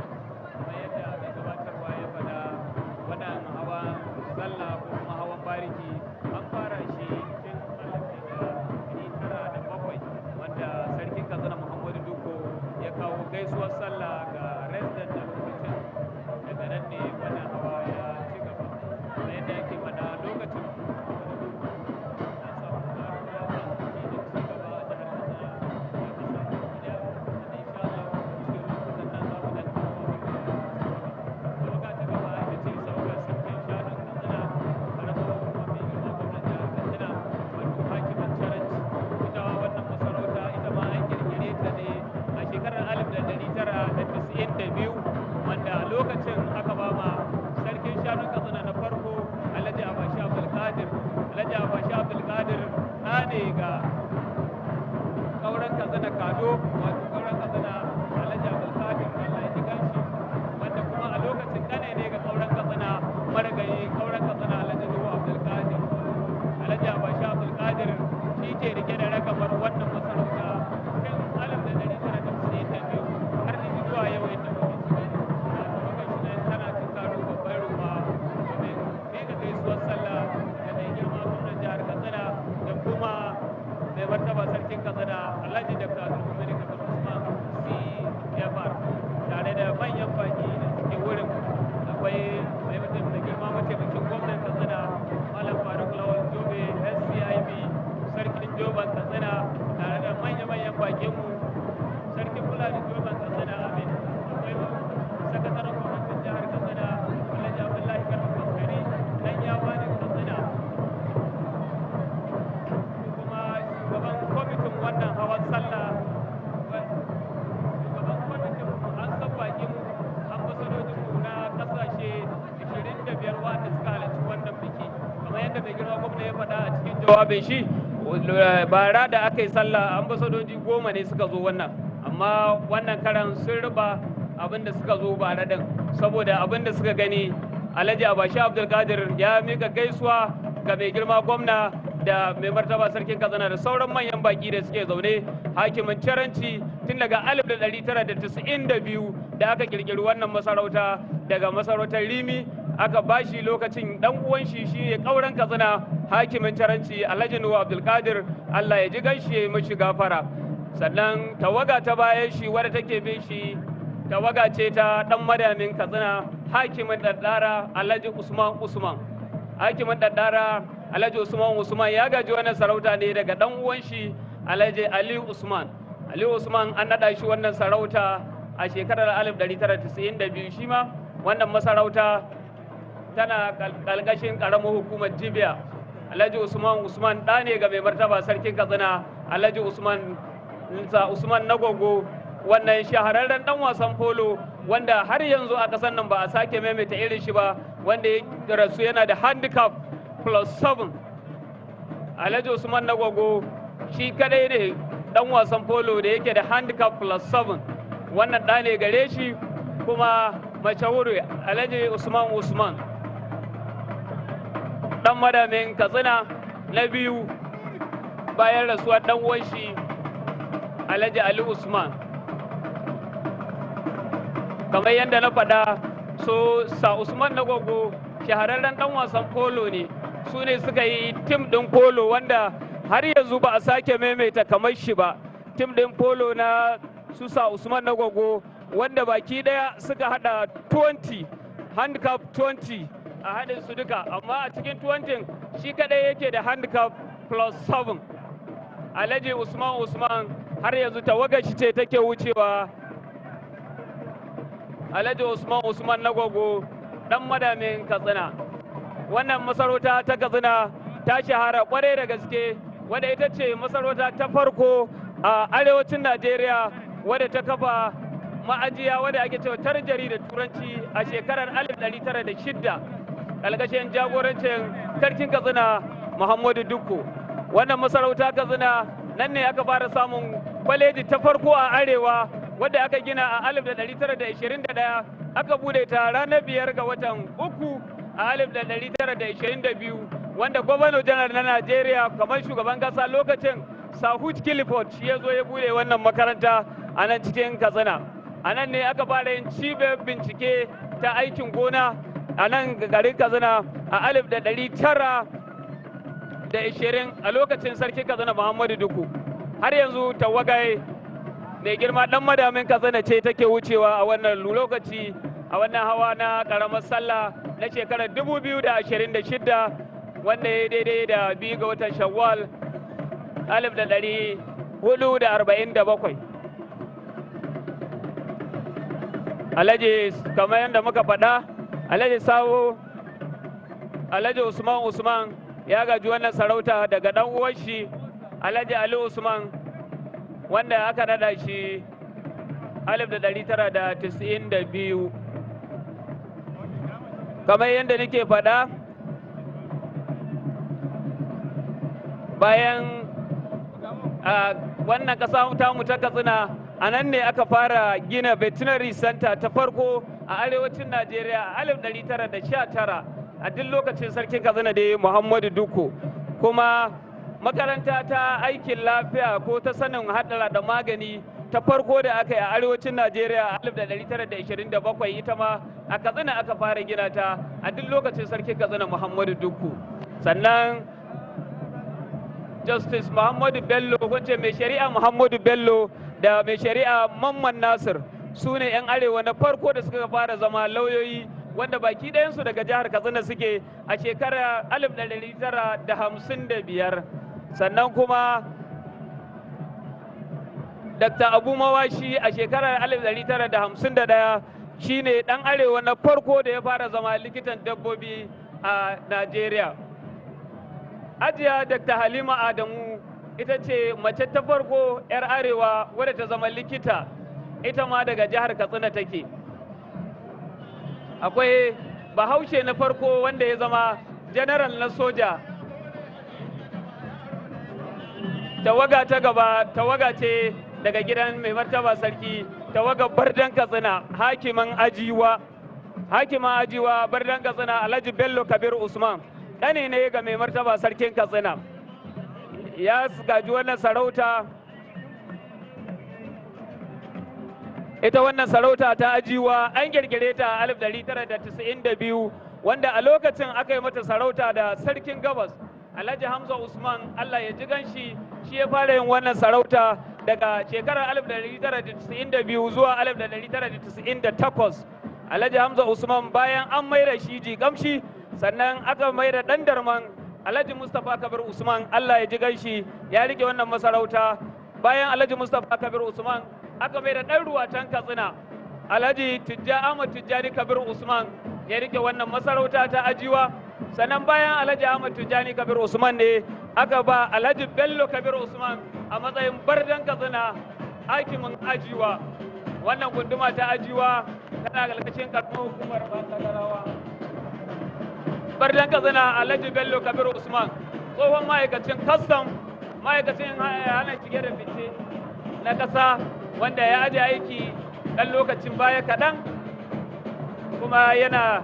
Gaisuwar sallah ga resident da lokacin daga nan ne wannan hawa ya ci gaba da yadda yake mana lokacin lokacin aka ba ma sarkin shanun Katsina na farko Alhaji Abashi Abdulkadir. Alhaji Abashi Abdulkadir ɗa ne ga kauran Katsina Kado, wato kauran Katsina Alhaji Abdulkadir Allah ya ji ganshi, wanda kuma a lokacin ɗane ne ga kauran Katsina marigayi kauran Katsina Alhaji Nuhu Abdulkadir. Alhaji Abashi Abdulkadir shi ke rike da ragamar wannan masarauta tun 1992 har zuwa yau inda martaba sarkin Katsina Alhaji Dr. Abdulkadir Usman CFR tare da manyan baki da suke wurin. Akwai mai mutum da girma mataimakin gwamnan Katsina Malam Faruk Lawal Jobe SCIB, sarkin Joban Katsina tare da manya-manyan bakinmu sarkin Fulani Joban Katsina Amin. Akwai sakataren gwamnatin jihar Katsina Alhaji Abdullahi Garba Faskari dan yawanin Katsina. Kwamitin wannan hawan sallah shugaban kwamitin an san bakin ambasadojin na kasashe 25 wanda suka halarci wannan biki kamar yadda mai girma gwamna ya faɗa a cikin jawabin shi. Bara da aka yi sallah ambasadoji 10 ne suka zo wannan, amma wannan karan sun riba abinda suka zo bara din saboda abinda suka gani. Alhaji Abashi Abdulkadir ya mika gaisuwa ga mai girma gwamna da mai martaba sarkin Katsina da sauran manyan baki da suke zaune. Hakimin Caranci tun daga 1992 da aka kirkiri wannan masarauta daga masarautar Rimi aka bashi lokacin dan uwan shi shine kauran Katsina hakimin Caranci Alhaji Nuhu Abdulkadir Allah ya ji ganshi ya yi mishi gafara. Sannan tawaga ta bayan shi wadda take bin shi tawaga ce ta dan madamin Katsina hakimin Daddara Alhaji Usman. Hakimin Daddara Alhaji Usman ya gaji wannan sarauta ne daga dan uwan shi Alhaji Ali Usman. Ali Usman an nada shi wannan sarauta a shekarar 1992. Shi ma wannan masarauta tana kalkashin karamar hukumar Jibiya. Alhaji Usman ɗa ne ga mai martaba sarkin Katsina Alhaji Usman Nagogo, wannan shahararren dan wasan polo wanda har yanzu a ƙasar nan ba a sake maimaita irin shi ba, wanda ya rasu yana da handicap +7. Alhaji Usman Nagogo shi kadai ne dan wasan polo da yake da handicap +7. Wannan ɗa ne gare shi kuma mashahuri Alhaji Usman dan madamin Katsina na biyu bayan rasuwar ɗan uwan shi Alhaji Ali Usman. Kamar yadda na faɗa, so Sa Usman na Gwaggo shahararren ɗan wasan polo ne, su ne suka yi tim ɗin polo wanda har yanzu ba a sake maimaita kamar shi ba. Tim ɗin polo na su Sa Usman na Gwaggo wanda baki ɗaya suka haɗa 20 handicap 20 a haɗin su duka, amma a cikin 20 shi kaɗai yake da handicap plus 7. Alhaji Usman har yanzu tawagar shi ce take wucewa. Alhaji Usman na Gwaggo ɗan madamin Katsina. Wannan masarauta ta Katsina ta shahara kwarai da gaske, wadda ita ce masarauta ta farko a arewacin Najeriya wadda ta kafa ma'ajiya wadda ake cewa tarjari da turanci a shekarar 1906 ƙarƙashin jagorancin sarkin Katsina Muhammadu Dukku. Wannan masarauta Katsina nan ne aka fara samun kwaleji ta farko a arewa wadda aka gina a 1921, aka bude ta ranar 5 ga watan 3 a 1922, wanda gwamnan janar na Najeriya kamar shugaban kasa lokacin Sahut Clifford shi ya zo ya bude wannan makaranta a nan cikin Katsina. A nan ne aka fara yin cibiyar bincike ta aikin gona a nan garin Katsina a 1920 a lokacin sarki Katsina Muhammadu Dukku. Har yanzu tawagai mai girma ɗan madamin Katsina ce take wucewa a wannan lokaci a wannan hawa na ƙaramar sallah na shekarar 2026 wanda ya daidai da 2 ga watan Shawwal 1447. Alhaji kamar yadda muka faɗa, Alhaji Sawo Alhaji Usman ya gaji wannan sarauta daga ɗan uwan shi Alhaji Ali Usman wanda aka nada shi 1992. Kamar yadda nake faɗa, bayan wannan ƙasa tamu ta Katsina, a nan ne aka fara gina veterinary center ta farko a arewacin Najeriya a 1919 a duk lokacin sarkin Katsina da Muhammadu Dukku. Kuma makaranta ta aikin lafiya ko ta sanin haɗara da magani ta farko da aka yi a arewacin Najeriya a 1927 ita ma a Katsina aka fara gina ta a duk lokacin sarkin Katsina Muhammadu Dukku. Sannan Justice Muhammadu Bello, wance mai shari'a Muhammadu Bello da mai shari'a Mamman Nasir su ne 'yan arewa na farko da suka fara zama lauyoyi wanda baki ɗayansu daga jihar Katsina suke a shekarar 1955. Sannan kuma Dr. Abu Mawashi a shekarar 1951 shine ɗan arewa na farko da ya fara zama likitan dabbobi a Najeriya. Ajiya Dr. Halima Adamu ita ce mace ta farko 'yar arewa wadda ta zama likita, ita ma daga jihar Katsina take. Akwai bahaushe na farko wanda ya zama general na soja. Tawaga ta gaba tawaga ce daga gidan mai martaba sarki, tawaga Bardan Katsina, hakiman Ajiwa Bardan Katsina Alhaji Bello Kabir Usman, ɗane ne ga mai martaba sarkin Katsina. Ya gaji wannan sarauta, ita wannan sarauta ta Ajiwa an girgire ta a 1992, wanda a lokacin aka yi mata sarauta da sarkin gabas Alhaji Hamza Usman, Allah ya ji ganshi, shi ya fara yin wannan sarauta daga shekarar 1992 zuwa 1998. Alhaji Hamza Usman bayan an maida shi jikamshi, sannan aka maida ɗan darman Alhaji Mustapha Kabir Usman, Allah ya ji ganshi, ya rike wannan masarauta. Bayan Alhaji Mustapha Kabir Usman aka maida ɗan ruwatan Katsina Alhaji Ahmad Tijjani Kabir Usman, ya rike wannan masarauta ta Ajiwa. Sannan bayan Alhaji Ahmad Tijjani Kabir Usman ne aka ba Alhaji Bello Kabir Usman a matsayin Bardan Katsina hakimin Ajiwa. Wannan gunduma ta Ajiwa tana ƙarƙashin ƙarfin hukumar Bakarawa. Bardan Katsina Alhaji Bello Kabir Usman, tsohon ma'aikacin custom, ma'aikacin hana shige da fice na ƙasa wanda ya aje aiki ɗan lokacin baya kaɗan, kuma yana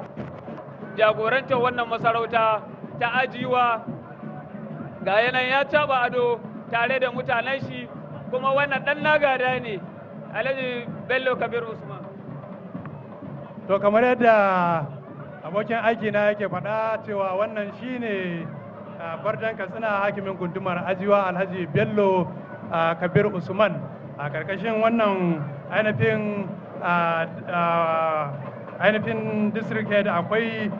jagorantar wannan masarauta ta Ajiwa ga yanayin ya caba ado tare da mutanen shi, kuma wannan ɗan nagada ne Alhaji Bello Kabir Usman. To kamar yadda abokin aiki na yake faɗa cewa wannan shine bardan Katsina hakimin gundumar Ajiwa Alhaji Bello Kabir Usman a karkashin wannan ainihin district head akwai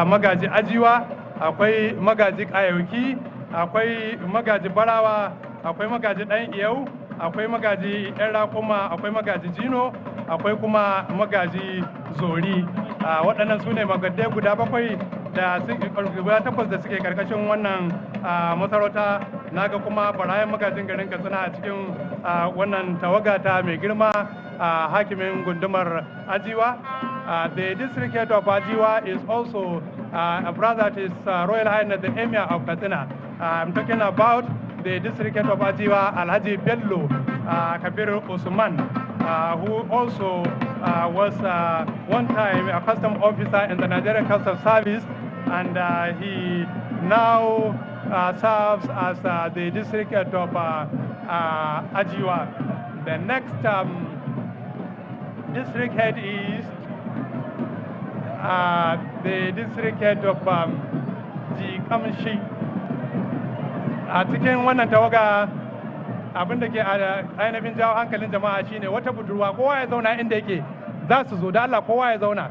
magaji Ajiwa, akwai magaji Kayauki, akwai magaji Barawa, akwai magaji Dan Iyau, akwai magaji Yan Rakuma, akwai magaji Jino, akwai kuma magaji Zori. Waɗannan su ne magadai guda 7 da guda 8 da suke karkashin wannan masarauta. Naga kuma barayan magajin garin Katsina a cikin wannan tawaga ta mai girma hakimin gundumar Ajiwa. The district head of Ajiwa is also a brother to His Royal Highness the Emir of Katsina. I'm talking about the district head of Ajiwa, Alhaji Bello Kabir Usman, who also was one time a custom officer in the Nigerian Custom Service, and he now serves as the district head of Ajiwa. The next district head is the district head of Jikamshi. A cikin wannan tawaga abinda ke ainihin jawo hankalin jama'a shine wata budurwa, kowa ya zauna inda yake, za su zo da Allah, kowa ya zauna,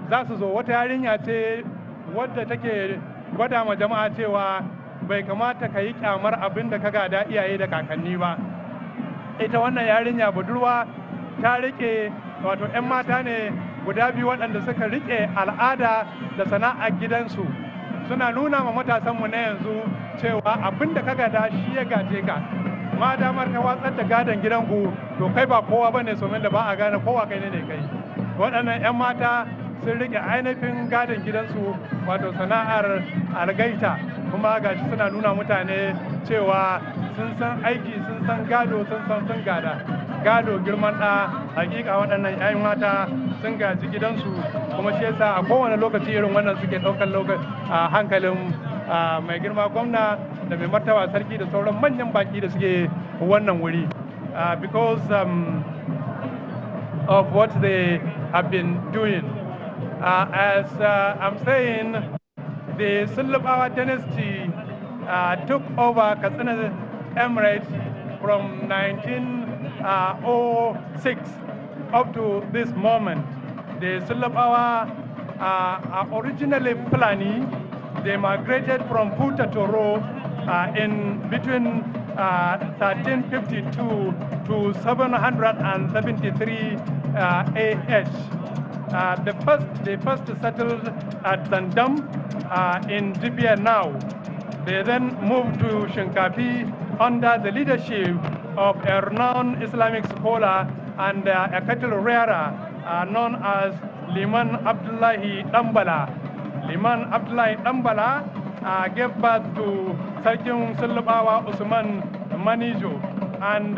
za su zo. Wata yarinya ce wadda take gwada ma jama'a cewa bai kamata ka yi kyamar abin da ka gada iyaye da kakanni ba. Ita wannan yarinya budurwa ta rike, wato 'yan mata ne guda 2 waɗanda suka rike al'ada da sana'ar gidansu, suna nuna ma matasanmu na yanzu cewa abin da ka gada shi ya gaje ka. Ma damar ka watsar da gadon gidanku to kai ba kowa bane, somin da ba a gane kowa kai ne kai. Waɗannan 'yan mata sun rike ainihin gadon gidansu, wato sana'ar algaita, kuma gashi suna nuna mutane cewa sun san aiki, sun san gado, sun san sun gada. Gado girman ɗa, hakika waɗannan 'yan mata sun gaji gidansu, kuma shi yasa a kowane lokaci irin wannan suke ɗaukar hankalin mai girma gwamna da mai martaba sarki da sauran manyan baki da suke wannan wuri, because of what they have been doing. As I'm saying, the Sulubawa dynasty took over Katsina Emirate from 1906 up to this moment. The Sulubawa are originally Fulani. They migrated from Puta Toro in between 1352 to 773 AH. They first settled at Zandam in Libya now. They then moved to Shinkafi under the leadership of a renowned Islamic scholar and a cattle rearer known as Liman Abdullahi Dambala. Liman Abdullahi Dambala gave birth to Sarkin Sulubawa Usman Manijo and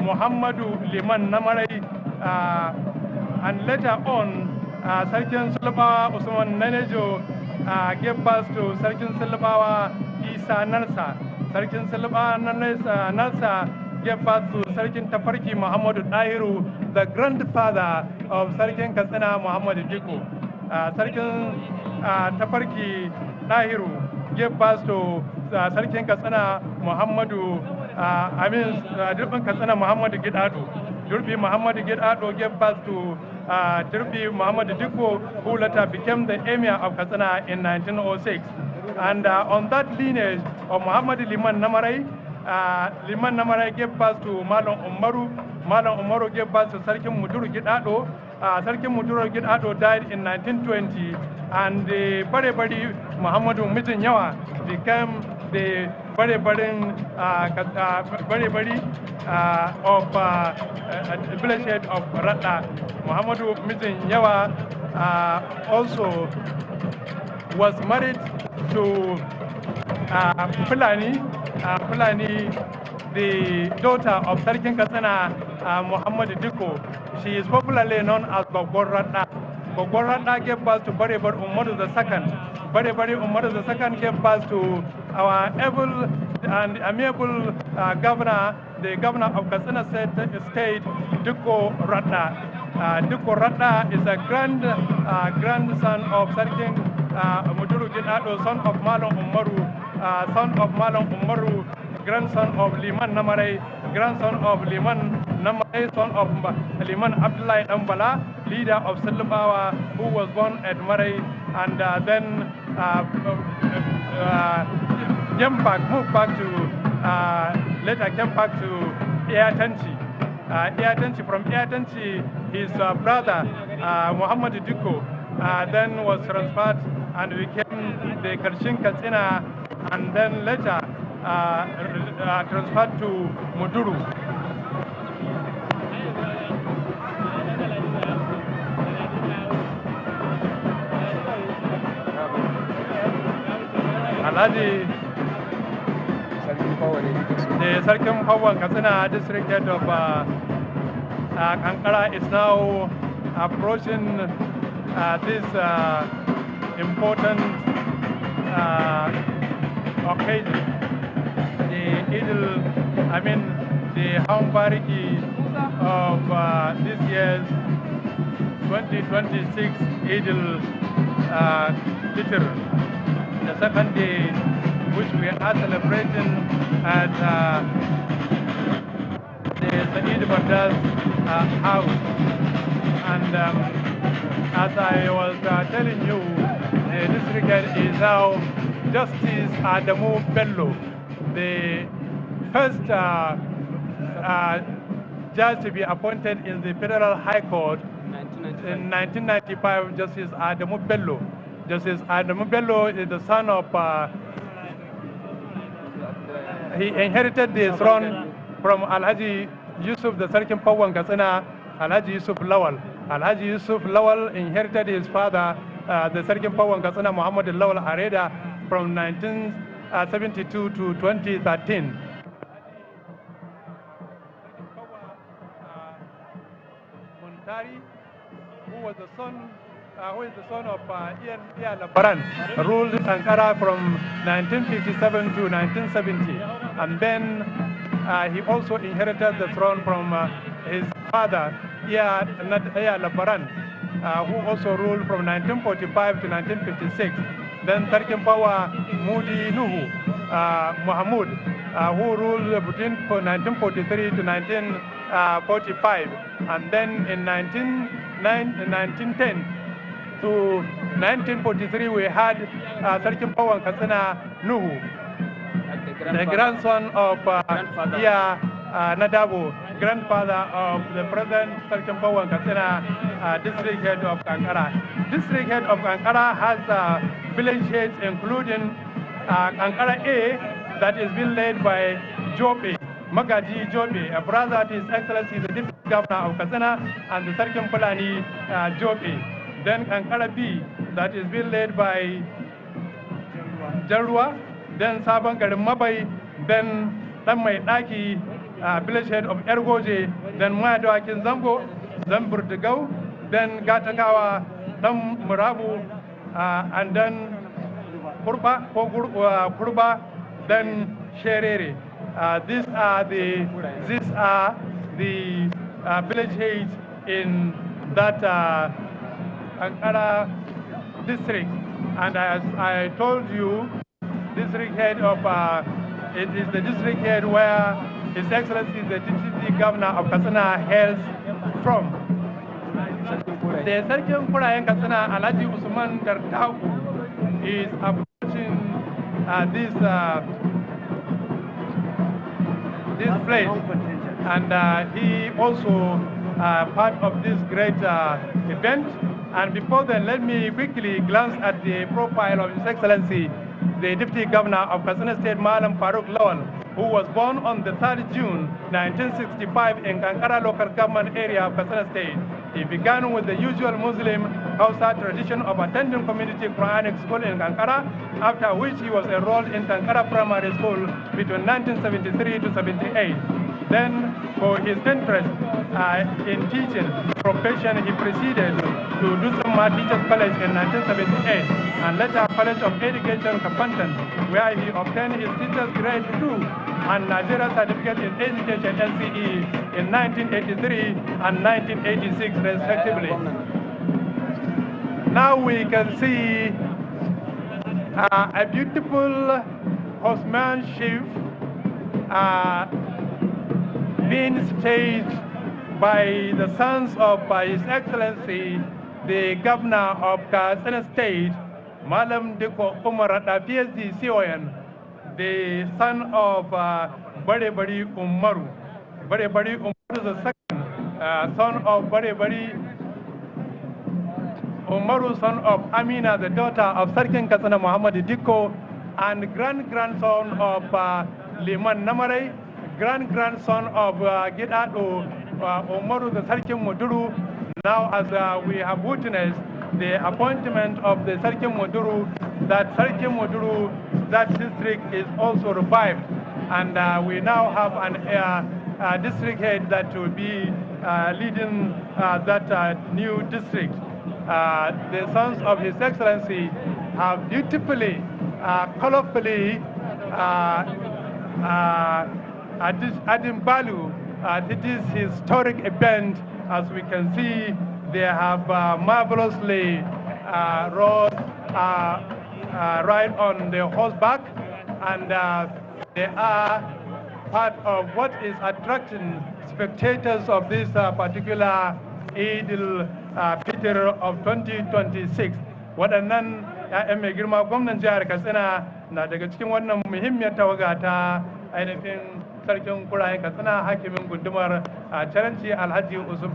Muhammadu Liman Namarai, and later on Sarkin Sulubawa Usman Manijo gave birth to Sarkin Sulubawa Isa Narsa. Sarkin Sulubawa Narsa gave birth to Sarkin Tafarki Muhammadu Dahiru, the grandfather of Sarkin Katsina Muhammadu Diko. Sarkin Tafarki Dahiru gave birth to Sarkin Katsina Muhammadu Durbin Katsina Muhammadu Gidado. Durbi Muhammadu Gidado gave birth to Durbi Muhammadu Diko, who later became the Emir of Katsina in 1906. And on that lineage of Muhammadu Liman Namarai, Liman Namarai gave birth to Malam Umaru. Malam Umaru gave birth to Sarkin Muduru Gidado. Sarkin Muduru Gidado died in 1920, and the Barebari Muhammadu Mijin Yawa became the Barebari of the village head of Ratna. Muhammadu Mijin Yawa also was married to Fulani, the daughter of Sarkin Katsina Muhammadu Diko. She is popularly known as Gogor Ratna. Gogor Ratna gave birth to Barebari Umaru II. Barebari Umaru II gave birth to our able and amiable governor, the governor of Katsina State, Dukko Ratna. Dukko Ratna is a grandson of Sarkin Muduru Ginado, son of Malong Umaru, grandson of Liman Namare, grandson of Liman Namare, son of Liman Abdullah Ambala, leader of Silubawa, who was born at Marai, and then moved back to, later came back to Iatanchi. From Iatanchi, his brother, Muhammad Dukko, then was transferred and became the Karshin Katsina, and then later transferred to Muduru. Alhaji, the Sarkin Pawan Katsina district head of Ankara is now approaching this important occasion. The Hambariki of this year's 2026 Eid-el-Fitr, the second day which we are celebrating at the Eid Bardas house. And as I was telling you, the district head is now Justice Adamu Bello, the first judge to be appointed in the Federal High Court in 1995, Justice Adamu Bello. Justice Adamu Bello is the son of, he inherited the throne from Alhaji Yusuf, the Sarkin Pawan Katsina, Alhaji Yusuf Lawal. Alhaji Yusuf Lawal inherited his father, the Sarkin Pawan Katsina, Muhammad Lawal Areda, from 1972 to 2013. Who is the son of Ian Labaran, ruled Ankara from 1957 to 1970, and then he also inherited the throne from his father, Ian Labaran, who also ruled from 1945 to 1956. Then Sarkin Pawa Mudi Nuhu Muhammad, who ruled between 1943 to 1945, and then in 1910 to 1943 we had Sarkin Pawan Katsina Nuhu, the grandson of Nadabu, grandfather of the present Sarkin Pawan Katsina district head of Ankara. District head of Ankara has village heads including Ankara A, that is being led by Jobe, Magaji Jobe, a brother to His Excellency the Deputy Governor of Katsina, and the Sarkin Fulani Jobe. Then Ankara B, that is being led by Jarua, then Saban Garim Mabai, then Tamai Daki, village head of Ergoje, then Mwado Akin Zambo, then Burtigau, then Gatakawa, then Murabu, and then Kurba, then Sherere. These are the village heads in that Ankara district. And as I told you, district head of it is the district head where His Excellency the Deputy Governor of Katsina hails from. The Sarkin Kurayen Katsina, Alhaji Usman Dartaku, is approaching this place, and he also part of this great event. And before then, let me quickly glance at the profile of His Excellency the Deputy Governor of Katsina State, Malam Farooq Lawal, who was born on the 3rd June 1965 in Kankara local government area of Katsina State. He began with the usual Muslim Hausa tradition of attending community Quranic school in Kankara, after which he was enrolled in Kankara Primary School between 1973 to 78. Then, for his interest in teaching profession, he proceeded to Durbar Teachers College in 1978 and later College of Education, Katsina, where he obtained his teacher's grade 2 and Nigeria Certificate in Education (NCE) in 1983 and 1986, respectively. Now we can see a beautiful horsemanship being staged by the sons of His Excellency, the Governor of Katsina State, Malam Diko Umar PhD CON, the son of Bari Umaru. Bari Umaru is the second son of Bari Umaru, son of Amina, the daughter of Sarkin Katsina Muhammad Diko, and grandson of Liman Namare, grandson of Gidado Umaru, the Sarkin Muduru. Now, as we have witnessed the appointment of the Sarkin Muduru, that Sarkin Muduru, that district is also revived, and we now have a district head that will be leading that new district. The sons of His Excellency have beautifully, colorfully adding value to this historic event. As we can see, they have marvelously ride on the horseback, and they are part of what is attracting spectators of this particular El-Fitr of 2026. Waɗannan ‘ya'yan mai girma gwamnan jihar Katsina na daga cikin wannan muhimmiyar tawaga ta ainihin sarkin kurayen Katsina, hakimin gundumar Caranci Alhaji Usman,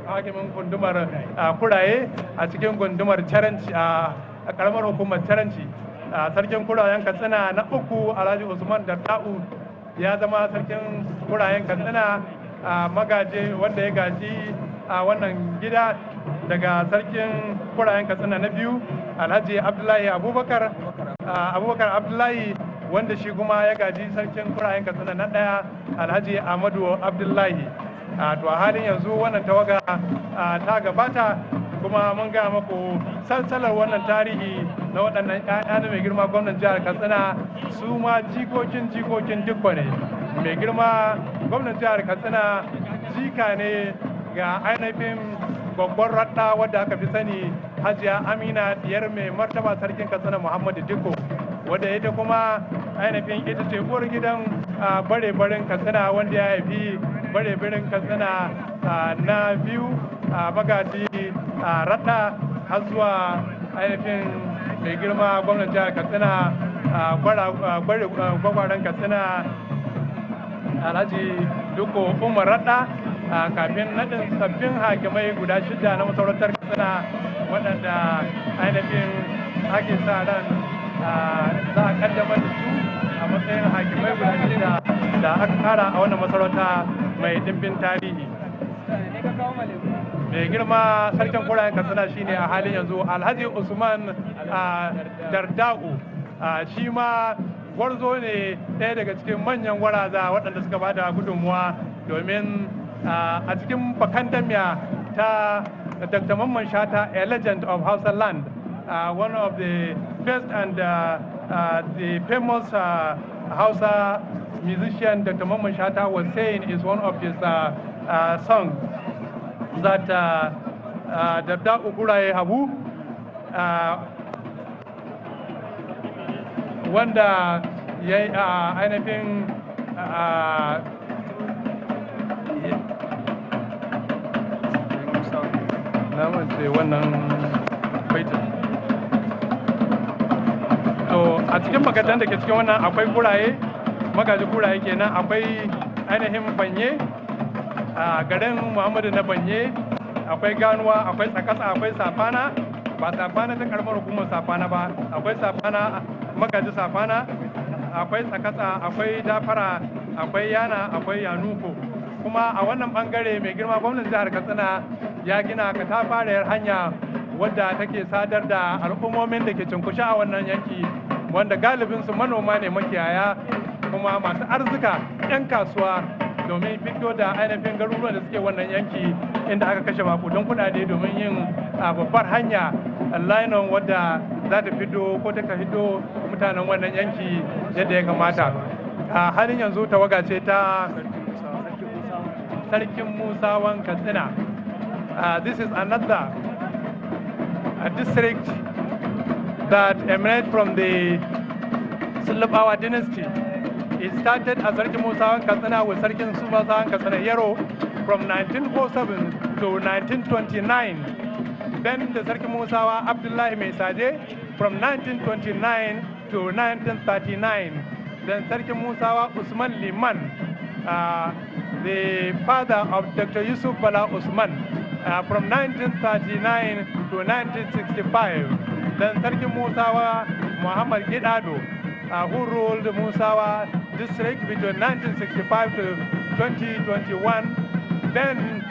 hakimin gundumar kuraye a cikin gundumar Caranci a karamar hukumar Caranci. Sarkin kurayen Katsina na uku Alhaji Usman Darda'u ya zama sarkin kurayen Katsina magaje wanda ya gaji a wannan gida daga sarkin kurayen Katsina na biyu Alhaji Abdullahi Abubakar Abdullahi, wanda shi kuma ya gaji sarkin kurayen Katsina na ɗaya Alhaji Ahmadu Abdullahi. To a halin yanzu wannan tawaga ta gabata, kuma mun ga muku salsalar wannan tarihi na waɗannan ƴaƴa na mai girma gwamnan jihar Katsina, su ma jikokin dukwa ne. Mai girma gwamnan jihar Katsina jika ne ga ainihin babban radda wadda aka fi sani Hajiya Amina, diyar mai martaba sarkin Katsina Muhammadu Dikko, wadda ita kuma ainihin ita ce uwar gidan bare-baren Katsina, wanda ya haifi bare-baren Katsina na biyu magaji radda har zuwa ainihin mai girma gwamnan jihar Katsina gwagwaren Katsina Alhaji Dikko Umar radda, kafin naɗin sabbin hakimai guda 6 na masarautar Katsina, waɗanda ainihin ake sa ran za a kaddamar da su a matsayin hakimai guda 6 da aka kara a wannan masarauta mai dimbin tarihi. Mai girma sarkin kurayen Katsina shine a halin yanzu Alhaji Usman Darda'u, shi ma gwarzo ne, ɗaya daga cikin manyan gwaraza waɗanda suka bada gudunmuwa domin a cikin bakandamiya ta Dr. Mamman Shata, a legend of Hausa land, one of the best and the famous Hausa musician Dr. Mamman Shata was saying is one of his songs that Dabda Ukuraye Habu, wanda ya ainihin na mace wannan baitin. To a cikin makatan da ke cikin wannan akwai kuraye, magaji kuraye kenan, akwai ainihin banye a garin Muhammadu na banye, akwai ganuwa, akwai tsakasa, akwai safana, ba safana ta karamar hukumar safana ba, akwai safana magaji safana, akwai tsakasa, akwai dafara, akwai yana, akwai yanuko. Kuma a wannan bangare mai girma gwamnan jihar Katsina ya gina katafariyar hanya wadda take sadar da al'ummomin da ke cunkushe a wannan yanki, wanda galibinsu manoma ne, makiyaya kuma masu arzika 'yan kasuwa, domin fito da ainihin garuruwan da suke wannan yanki inda aka kashe makudan kudade domin yin babbar hanya linon wadda za ta fito ko ta fito mutanen wannan yanki yadda ya kamata. A halin yanzu tawaga ce ta Sarkin Musawan Katsina. This is another district that emanates from the Sulabawa dynasty. It started as Sarkin Musawan Katsina with Sarkin Musawan Katsina Yero from 1907 to 1929. Then the Sarkin Musawa Abdullahi Mesaje from 1929 to 1939. Then Sarkin Musawa Usman Liman, the father of Dr. Yusuf Bala Usman, from 1939 to 1965. Then Sarkin Musawa Muhammad Gidado, who ruled Musawa district between 1965 to 2021. Then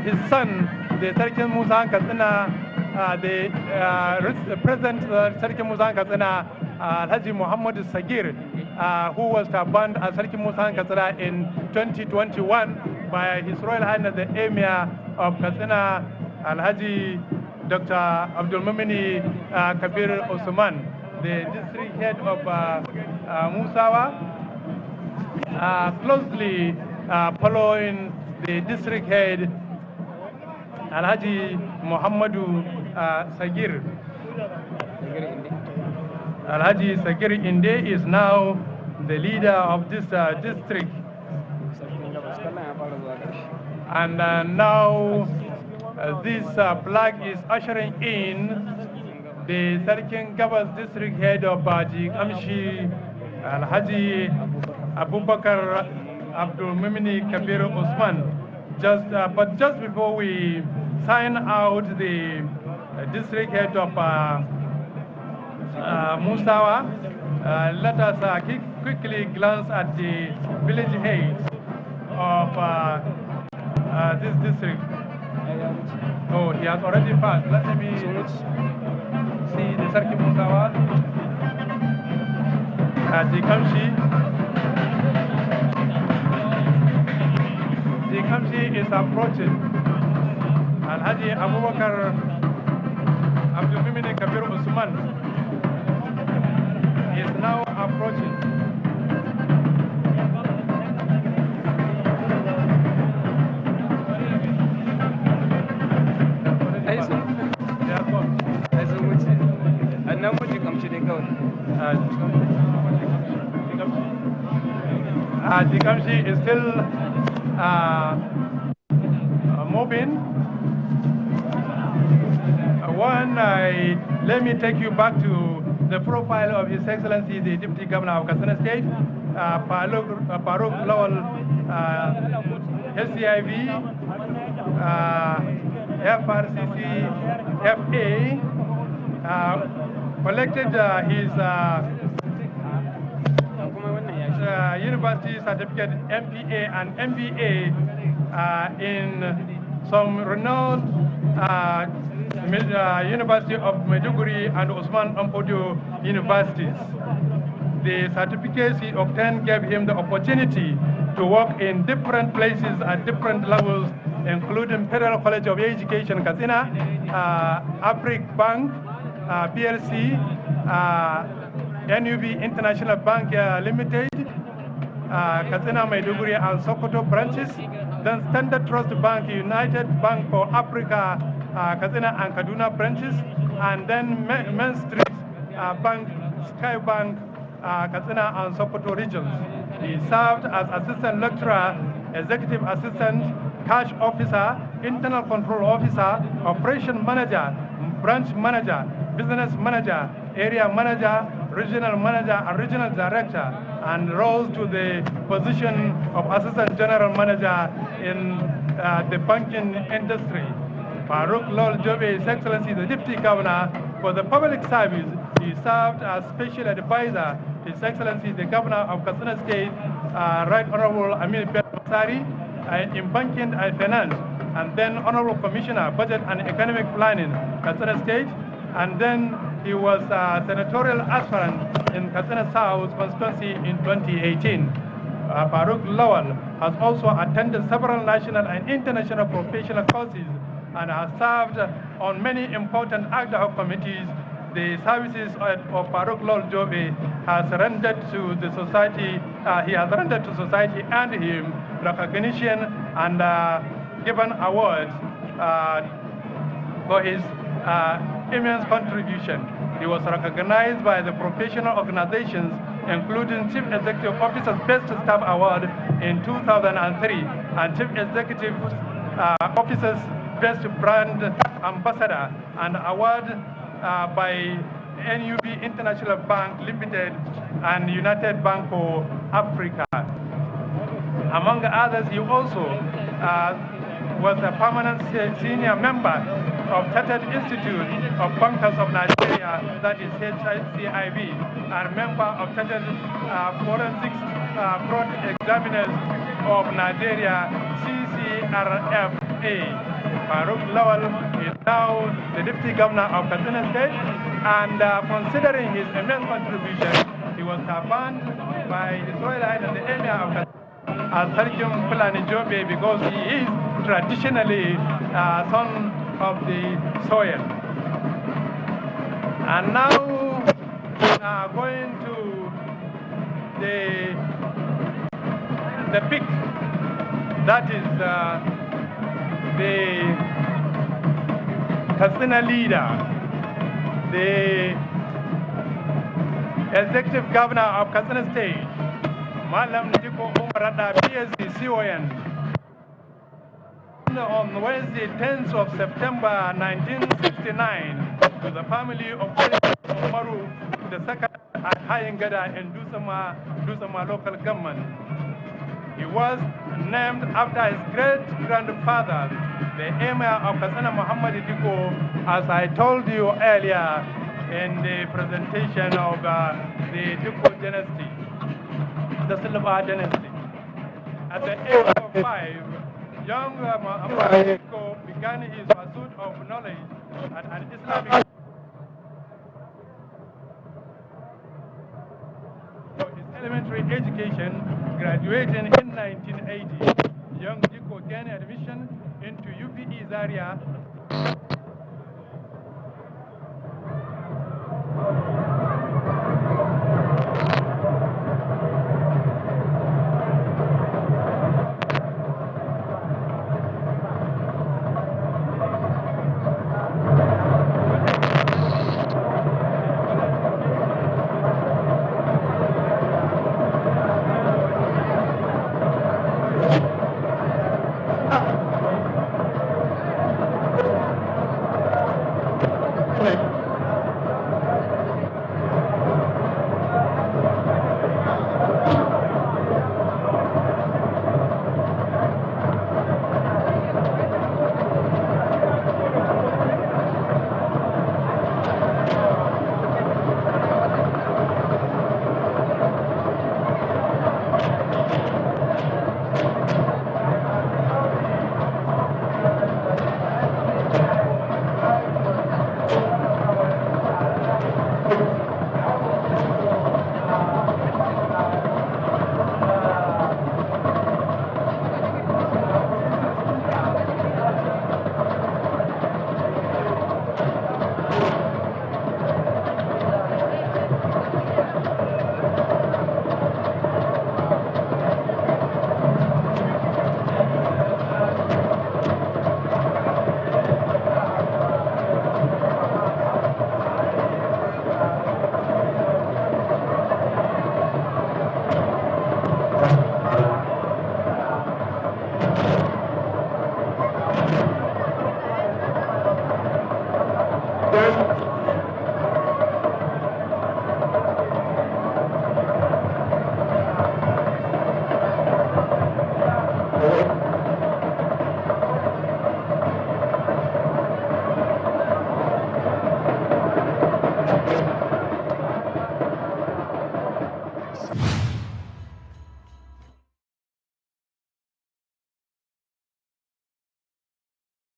his son, the Sarkin Musawan Katsina, the present Sarkin Musawan Katsina, Alhaji Muhammad Sagir, who was banned as Sarkin Musawan Katsina in 2021 by His Royal Highness the Emir of Katsina, Alhaji Dr. Abdul Mumini Kabir Osman, the district head of Musawa, closely following the district head Alhaji Muhammadu Sagir. Alhaji Sagir Inde is now the leader of this district. And now this flag is ushering in the Sarkin Gabas district head of Jigamshi, Alhaji Abubakar Abdul Mumini Kabir Osman. But just before we sign out the district head of Musawa, let us quickly glance at the village heads of this district. Oh, he has already passed. Let me see the Sarkin Musawa, Jigamshi. Jigamshi is approaching. Alhaji Abubakar Abdul Mumini Kabir Usman is now approaching. Jigamshi is still moving. Let me take you back to the profile of His Excellency, the Deputy Governor of Katsina State, Farooq Lawal, SCIV, FRCC, FA, collected his university certificate MPA and MBA in some renowned University of Maiduguri and Osman Ampodio universities. The certificates he obtained gave him the opportunity to work in different places at different levels, including Federal College of Education, Katsina, Afric Bank, PLC, NUB International Bank Limited, Katsina, Maiduguri, and Sokoto branches, then Standard Trust Bank, United Bank for Africa, Katsina and Kaduna branches, and then Main Street Bank, Sky Bank, Katsina and Sokoto regions. He served as Assistant Lecturer, Executive Assistant, Cash Officer, Internal Control Officer, Operation Manager, Branch Manager, Business Manager, Area Manager, Regional Manager, and Regional Director, and rose to the position of Assistant General Manager in the banking industry. Farooq Lawal Jobe, His Excellency, the Deputy Governor for the Public Service. He served as Special Advisor, His Excellency, the Governor of Katsina State, Right Honorable Amir Masari, in Banking and Finance, and then Honorable Commissioner, Budget and Economic Planning, Katsina State, and then he was senatorial aspirant in Katsina South constituency in 2018. Farooq Lawal has also attended several national and international professional courses and has served on many important ad hoc committees. The services of Farooq Lawal Jobe has rendered to the society, he has rendered to society and him recognition and given awards for his immense contribution. He was recognized by the professional organizations, including Chief Executive Officer's Best Staff Award in 2003 and Chief Executive Officer's Best Brand Ambassador, and award by NUB International Bank Limited and United Bank for Africa. Among others, he also was a permanent senior member of Chartered Institute of Bankers of Nigeria, that is HCIB, and member of Chartered Forensics Fraud Examiners of Nigeria, CCRFA. Farooq Lawal is now the Deputy Governor of Katsina State, and considering his immense contribution, he was banned by His Royal Highness the Emir of Katsina as Sarkim Fulani Jobe, because he is traditionally son of the soil. And now we are going to the peak, that is the Katsina leader, the Executive Governor of Katsina State, Malam Diko Umarada, PhD, CON. On Wednesday, 10th of September 1969, to the family of Umaru II at Hayengada in Dusama local government. He was named after his great-grandfather, the Emir of Katsina Muhammad Diko, as I told you earlier in the presentation of the Diko dynasty, the Silva dynasty. At the age of 5, young Muhammad Diko began his pursuit of knowledge at an Islamic. For his elementary education, graduating in 1980, young Diko gained admission into UPE Zaria